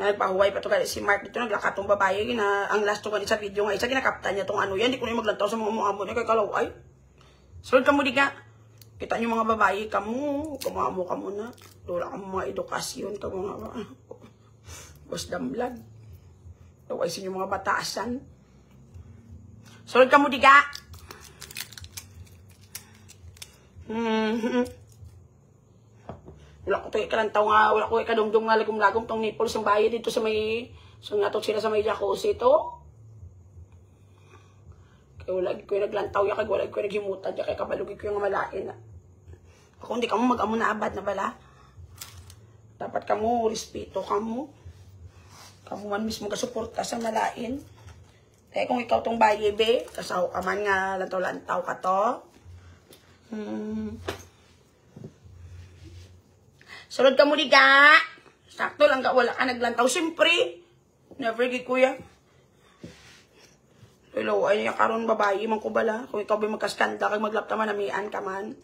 nagpahuway pa to kaya si Mark dito naglakat tong babae na ang last to sa video nga isa kinakaptan niya tong ano yan, di ko na maglantaw sa mga amo niya kay kalaway. Sulod ka mo di ka. Kita niyo mga babae kamo, kumamo ka muna. Wala kang mga edukasyon ka mga boss damlag. Laway sa inyo mga batasan. Sulod ka mo di ka. Wala ko tayo kalantaw nga, wala ko kadungdong nga lagom-lagom tong nipples ng bayi dito sa may, so natok sila sa may jacuzzi ito. Kaya wala ko yung naglantaw ya, kaya wala ko yung naghimutan ya, kaya kabalugi ko yung malain. Ako hindi ka mo mag-amo na abad na bala. Dapat ka mo, respeto ka mo. Kamu man mismo kasuporta sa malain. Kaya kung ikaw tong bayi be, kasaw ka man nga lantaw-lantaw ka to. Sunod ka mo di ka. Sakto lang ka, wala ka naglantaw. Siyempre, never gig kuya. Hello, ay niya karon babae, man ko bala. Kung ikaw ba magkaskanda, kag maglapta man, namian ka man.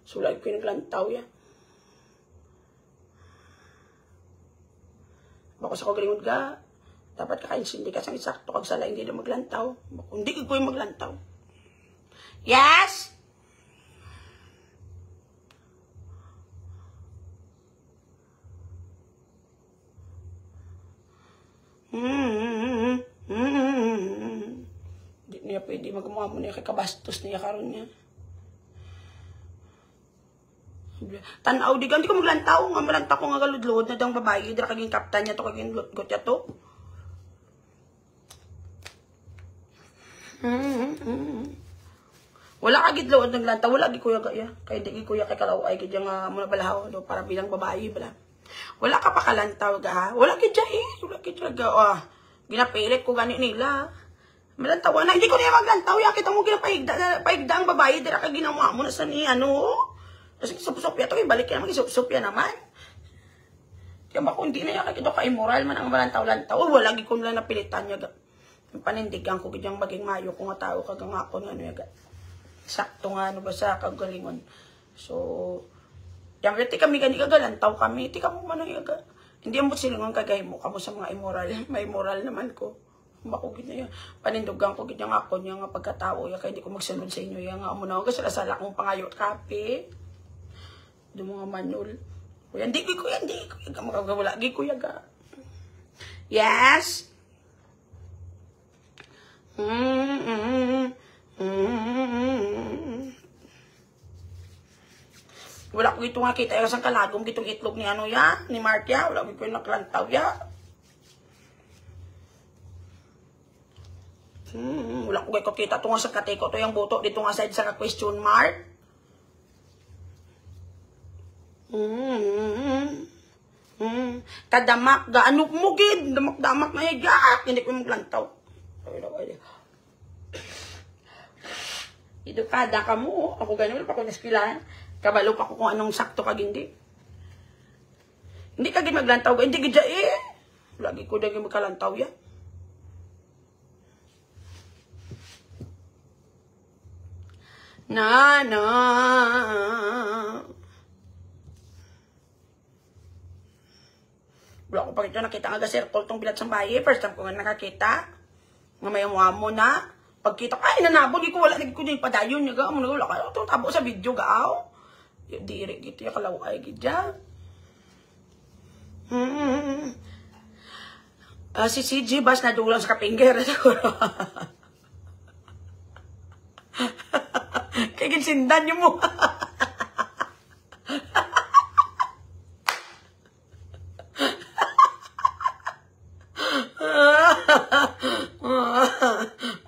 Sulay ko yung naglantaw ya. Bako sa ko galingod ka. Dapat kakainsin, hindi ka sang isakto, kag sala, hindi na maglantaw. Bako, hindi ko yung maglantaw. Yes? Hindi niya pwede magawa mo niya kay kabastos niya karon niya. Tanaw di ko maglantaw nga malantaw ko nga galudlod na dang babae dira kaging kaptan niya to kaging got ya to. Wala ka gid lood naglantaw, wala gid kuya kaya. Kay di kuya kay kalaway gid nga muna balahaw do para bilang babae bala. Wala ka pa kalantaw ga ha? Wala kidya eh. Wala kidya ga. Ginapilit ko gani nila. Malantaw na. Hindi ko niya maglantaw. Kita mo paigda ang babae. Dira ka ginawa mo na sa ni ano. Kasi kisupsupya to. Balik ka naman kisupsupya naman. Kaya ba kung hindi na yan kakito ka-immoral man ang malantaw-lantaw. Wala gid ko nila napilitan niya ga. Panindigan ko gidyang maging mayo kung nga tao kagang ako nga ano ya ga. Sakto nga ano ba sa kagalingon. So, yang ti kami gani kagalantaw kami, ti kamo man ang yaga. Hindi mo silingon kagay mo kamo sa mga immoral, may moral naman ko. Bako gid na yan. Panindugan ko gid yang ako nya nga pagkatao ya kay di ko magsunod sa inyo ya nga amo na kasi sala kong pangayo kape. Do mga manol. Kuya hindi ko yaga magawala gi ko yaga. Yes. Wala ko ito nga kita yung sang kalagom kitong itlog ni ano ya, ni Martia. Wala ko yung naklantaw ya. Wala ko kayo kita ito nga sa kateko. Ito yung buto dito nga side sa question mark. Kadamak, gaano mo gid. Damak-damak na ya. Hindi ko yung maglantaw. Edukada ka mo. Ako ganun pa ko naskilahan. Kabalo pa ko kung anong sakto kag hindi. Hindi ka maglantaw ka. Hindi gidya eh. Lagi ko dagi magkalantaw ya. Na. Wala ko pa ito nakita nga circle tong bilat sa bayi. First time ko nga nakakita. Ngamayang mo na. Pagkita ko, ay nanabog ko. Wala nagko din padayon niya. Gamo na wala ka. Ito tabo sa video gaaw. Yung diri gitu ya kalau ay gidya. Si CG bas na dulang sa kapinger. Kaya ginsindan niyo mo.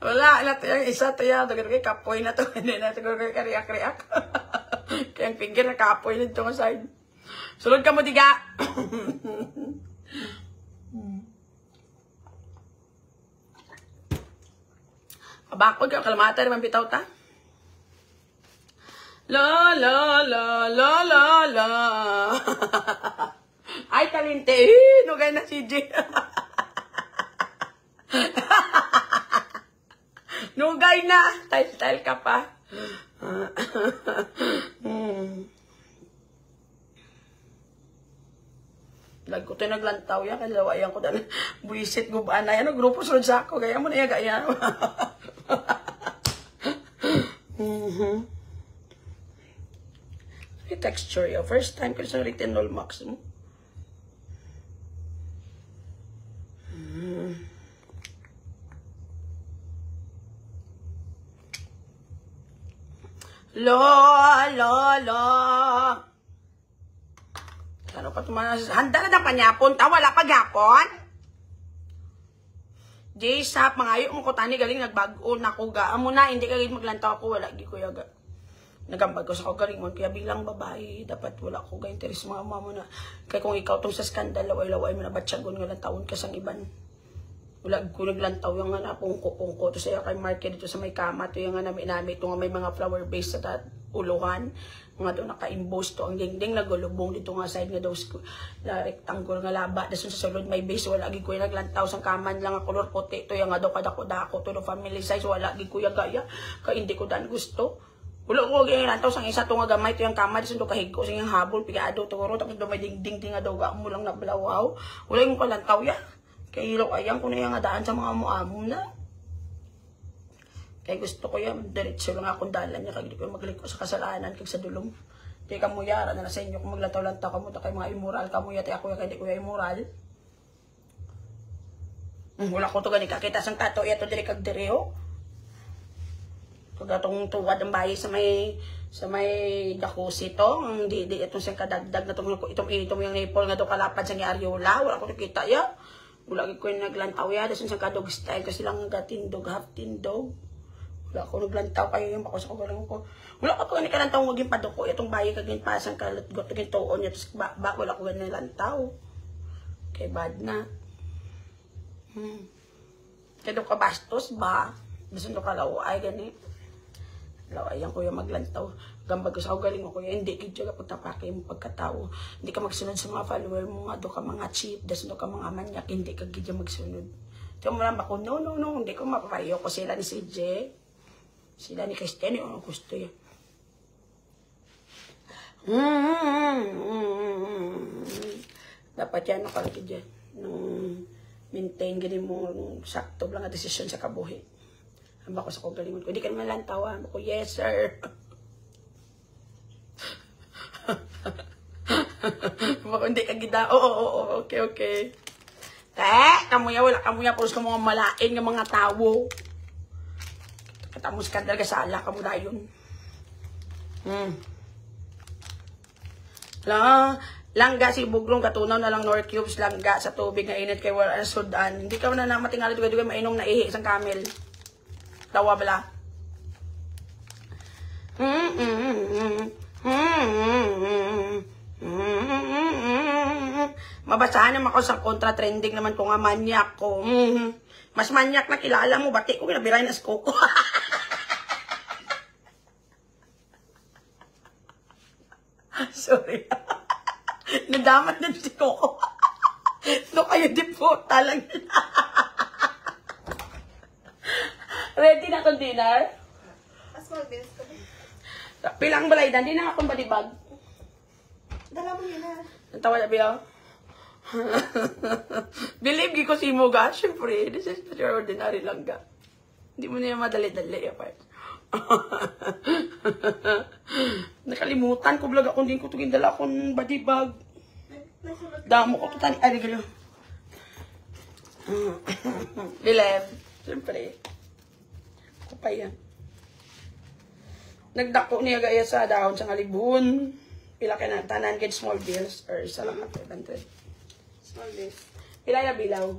Wala, nato yung isa to yan. Tugan kay kapoy na to. Hindi na tugan kay kariak-riak. Kaya ang finger na kapoy na ito nga side. Sulod ka mo, diga. Kabakod ka, kalamata naman bitaw ta. La. Ay, talinte. Nugay na si J. Nugay na. Style ka pa. Lag ko tayo naglantaw yan. Kalawayan ko dahil buisit gubaan na yan. Grupo sunod sa ako. Gaya mo na yan. Gaya. Texture yung first time ko sa retinol max mo. Lo. Ano pa tumanas? Handa na panyapon ta, wala pa gyapon. J-Sap, mga ayo mo ko tani galing nagbago na ko ga. Amo na hindi ka maglantaw ako, wala gi ko yaga. Nagambag ko sa kagalingon kaya bilang babae dapat wala ko ga interes mga mama na. Kay kung ikaw tong sa skandal laway-laway mo na batyagon nga taon ka sang iban. Wala ko naglantaw yung nga na pungko to sa kay market dito sa may kama to yung nga nami to nga may mga flower base sa uluhan nga do naka-emboss to ang dingding nagulubong dito nga side nga daw la rectangle nga laba dason sa sulod may base wala gid ko naglantaw sang kaman lang nga color puti to yung nga daw kadako-dako to do family size wala gid ko gaya kay hindi ko dan gusto. Wala ko gaya lantaw sang isa to nga gamay to yung kama dason do kahigko sing habol pigado to ro tapos do may dingding nga daw ga mo lang na blawaw. Wala yung kalantaw ya. Kaya ilaw ayang ko na yung daan sa mga muamong na. Kaya gusto ko yan, diretso lang akong dalan niya. Kaya hindi ko magliko sa kasalanan kag sa dulong. Di ka muyara na sa inyo kung maglataw-lantaw ka mo. Kaya mga immoral ka mo. Yate ako hindi ko yung immoral. Wala ko ito gani kakita sang tato. Yato diri kag direo. Kag atong tuwad ang bayi sa may jacuzzi to. Di itong siyang kadagdag na itong yung nipple nga to kalapad sa Ariola. Wala ko nakita ya. Wala ko yung naglantaw ya. Dasun sa kadog style kasi lang tindog, half tindog. Wala ko naglantaw kayo yung bako sa kagalang ko. Wala ko ito kalantaw maging paduko. Itong bayi kaging pasang kalutgot kaging tuon niya. Tapos wala ko ganyan lantaw. Kay bad na. Kaya doon ka bastos ba? Dasun doon ka laway gani. Laway yan ko yung maglantaw. Gambag ko sa galing mo ko yung hindi kidyo ka pagtapake yung pagkatao. Hindi ka magsunod sa mga follower mo nga. Doon ka mga cheap. Dasun doon ka mga manyak. Hindi ka kidyo magsunod. Tiyo mo lang ako, no. Hindi ko mapapayo ko sila ni CJ. Sila ni Christian yung gusto yan. Dapat yan nakalagay dyan. Nung maintain ganin mo sakto lang ang desisyon sa kabuhi. Ang bako sa kong galingon ko. Hindi ka naman lang tawa. Ako, yes sir. Bako hindi ka gida. Oo, okay. Kamuya, wala kamuya. Pulos ka mga malain ng mga tao. Katamos skandal ka sa ala ka mo na yun. Langga si Bugrong katunaw na lang North Cubes langga sa tubig na init kay wala ang sudan. Hindi ka na matingali duga mainom na ihi isang camel. Tawa bala. Mabasahan naman ako sa kontra trending naman ko nga manyak ko. Mas manyak na kilala mo bati ko binabiray na skoko. Sorry. Nadaman na si Coco. No, kayo di po talang. Ready na itong dinner? Small bills ko ba? Pilang balay dan, di na akong balibag. Dala mo yun na. Ang tawa na bilang. Believe ko si mo ga. Siyempre, this is your ordinary lang ga. Hindi mo na yung madali-dali. Nakalimutan ko vlog ako. Hindi ko ito dala akong balibag. Damo ko ito tani. Ay, galo. Believe. Siyempre. Ako pa yan. Nagdako niya gaya sa dahon sa ngalibon. Pila ka na, tanan kid small bills or isa lang ka 500. Small bills. Pila na bilaw?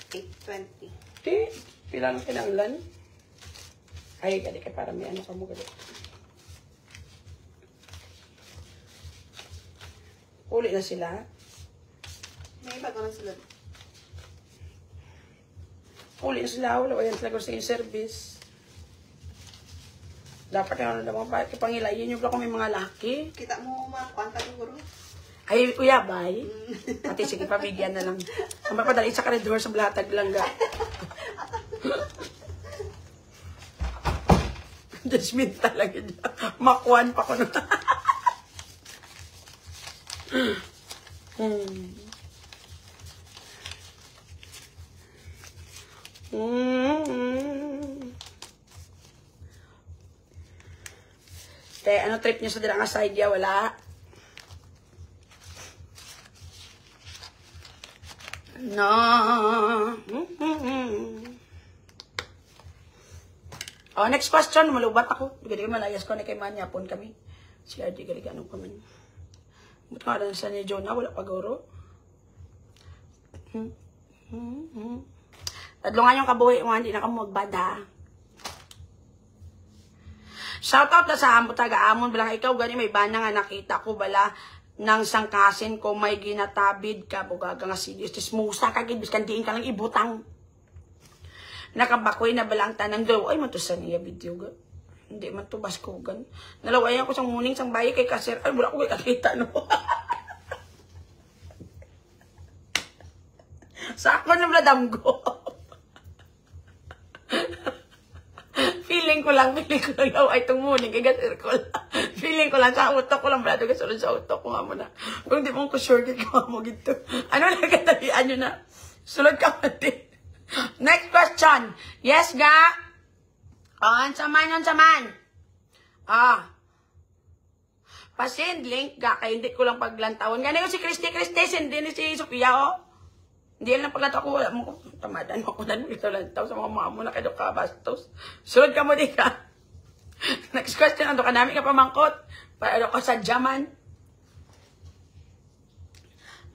820. Pila na kinanglan? Ay, gali kay para may ano ka mo gali. Uli na sila. May iba ko na sila. Uli na sila. Wala yan sila sa yung service. Dapat yung ano naman, bakit ipangilayin yung kung may mga laki. Kita mo mga kwanta siguro. Ay, kuya, bay. Ate, sige, pabigyan na lang. Ang mapadali sa karidor sa blatag lang ga. Jasmine talaga niya. Makuan pa ko na. Te, ano trip niyo sa dirang aside ya? Wala. No. Oh, next question. Malubat ako. Hindi ko malayas ko na kay Manyapon kami. Si RJ Galigano pa man. Ba't ka rin sa ni Jonah? Wala pagoro. Tadlungan yung kabuhi mo. Hindi na ka magbada. Shoutout na sa amo taga-amon. Bilang ikaw gani may bana nga nakita ko bala nang sangkasin ko may ginatabid ka. Bugaga nga serious. Tis musa ka gid. Biskan diin ka lang ibutang. Nakabakoy na balang tanang daw. Ay, matusan niya video ga. Hindi man to baskogan. Nalawayan ko sa muning sang bayi kay kasir. Ay, wala ko kay kakita no. Sa ako na bladam ko. Feeling ko lang daw ay tumuning kay gasir ko lang. Feeling ko lang sa utok ko lang brado kasulod sa utok ko nga mo na. Kung di mo ko sure kay ka mo gito. Ano na katalian nyo na? Sulod ka mo din. Next question. Yes, ga? On saman. Pasend link ga kay hindi ko lang paglantawon. Ganito si Christy send din si Sophia oh. Hindi lang paglantaw ko wala mo ko tamadan mo ko dan ito lantaw sa mga mamo na kayo ka bastos. Sulod ka mo di ka. Next question ando ka namin ka pamangkot. Para ka sa jaman.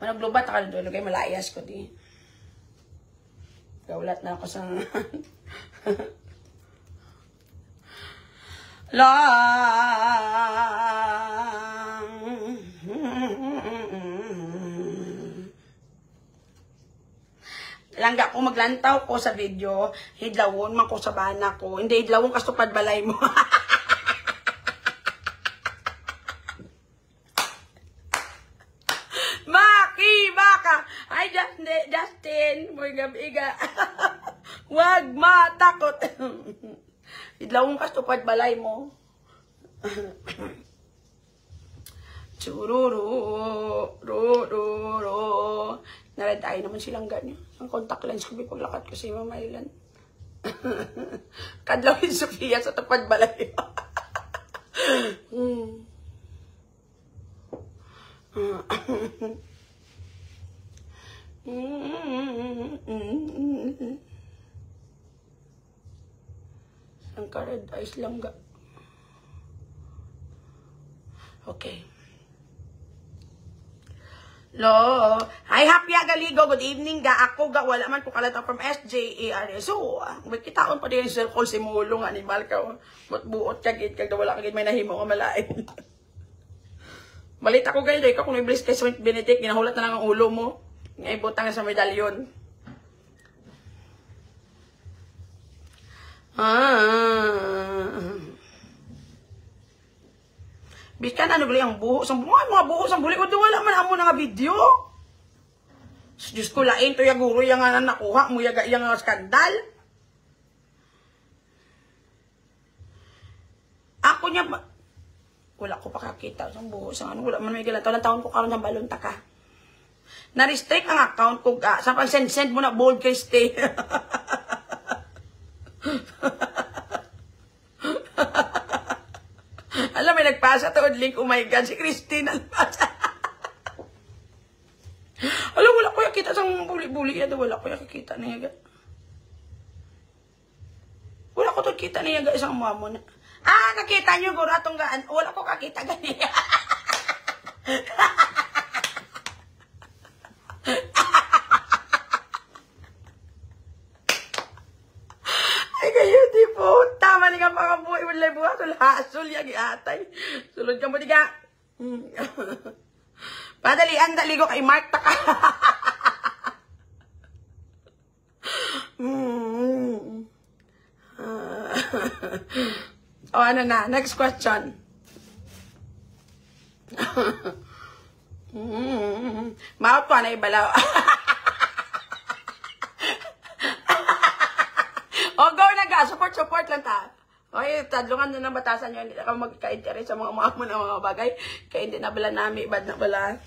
Managlubat ka dito kay malayas ko di. Gaulat na ako sa Langga ko maglantaw ko sa video, hidlawon man ko sa bana ko. Hindi hidlawon ka stupad balay mo. Maki, baka. Ay, Justin, muy gabiga. Wag matakot. Hidlawon ka stupad balay mo. Chururu, ro. Nared eye naman silang ganyan. Ang contact lens ko paglakad ko si Mama Ilan. Kadlawin Sophia sa tapad balay. Ang ka-red eyes lang ga. Okay. Lo, hi happy agaligo, good evening ga. Ako ga wala man ko kalata from SJAR. So, may kitaon pa din yung circle si mulong animal ka. Buot ka gid kag wala ka gid may nahimo nga malain. Balita ko gayo ikaw kung iblis kay Saint Benedict ginahulat na lang ang ulo mo. Nga ibutang sa medalyon. Bikan ano gali ang buho sang mga buho sang buli ko wala man amo nga video. Diyos ko lain to ya guro yang nga nakuha mo yaga yang skandal. Ako niya wala ko pa kakita sang buho sang ano wala man may gilan taon ko karon sa balon ta ka. Na-restrict ang account ko sa pag send mo na bold kay stay. Alam, may nagpasa to link. Oh my God, si Christine nagpasa. Alam, wala ko yakita sa buli-buli. Wala ko yakita niya. Wala ko to kita niya isang mamo na. Ah, nakita niyo guro atong gaan. Wala ko kakita ganiya. Ay kayo, di po. Tama ni ka mga buhay. Walay buhat. Hasol yung iatay. Sulod ka mo, di ka. Padalian, dali ko kay Mark taka. O ano na, next question. Maot pa na ibalaw. O, go na ga. Support lang ta. Okay, tadlungan na ng batasan nyo. Hindi na ka magka-interest sa mga mo na mga bagay. Kaya hindi na bala namin. Bad na bala.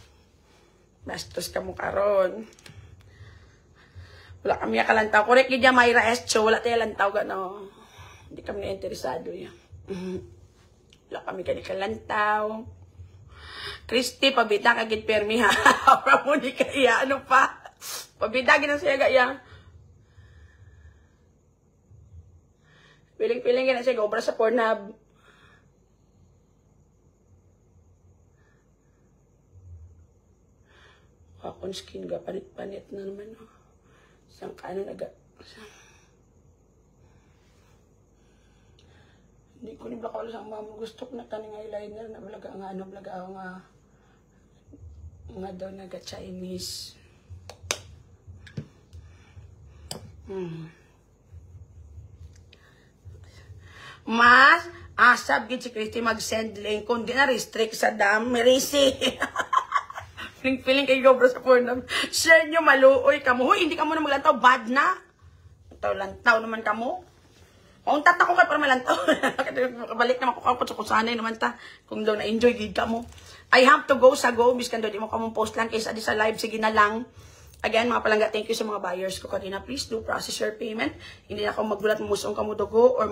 Bastos ka mo karon. Wala kami kalantaw. Correct yun dyan, Mayra Estyo. Wala tayo lantaw gano. Hindi kami na-interesado yan. Wala kami kalantaw. Christy, pabita ka git permi ha. Para mo di kaya. Ano pa? Pabita gina siya gaya. Piling-piling ka na siya, gobra sa Pornhub. Akong skin ga, panit-panit na naman. Oh. Saan ka ano naga? Hindi ko ni Blakawala sa mama. Gusto ko na taning eyeliner na balaga nga ano, balaga nga daw naga Chinese. Mas, asab gid si Christy mag-send link kung di na restrict sa dam, merisi. Feeling kayo bro sa porno. Share nyo, maluoy kamo. Hoy, hindi ka mo na maglantaw, bad na. Lantaw naman kamo. Kung tata ko kayo para malantaw. Balik naman ko kapot sa kusanay naman ta. Kung daw na-enjoy, gid ka mo. I have to go sa go. Biskan daw, di mo ka mong post lang. Kaysa di sa live, sige na lang. Again, mga palangga, thank you sa mga buyers ko kanina. Please do process your payment. Hindi na ako magulat musong kamo dugo or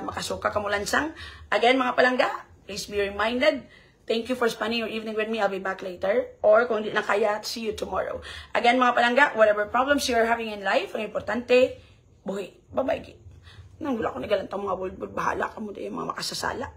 makasuka kamo lansang. Again, mga palangga, please be reminded. Thank you for spending your evening with me. I'll be back later. Or kung hindi na kaya, see you tomorrow. Again, mga palangga, whatever problems you're having in life, ang importante, buhay. Bye-bye. Nang wala ko nagalantang mga bulbul, bahala ka mo din yung mga makasasala.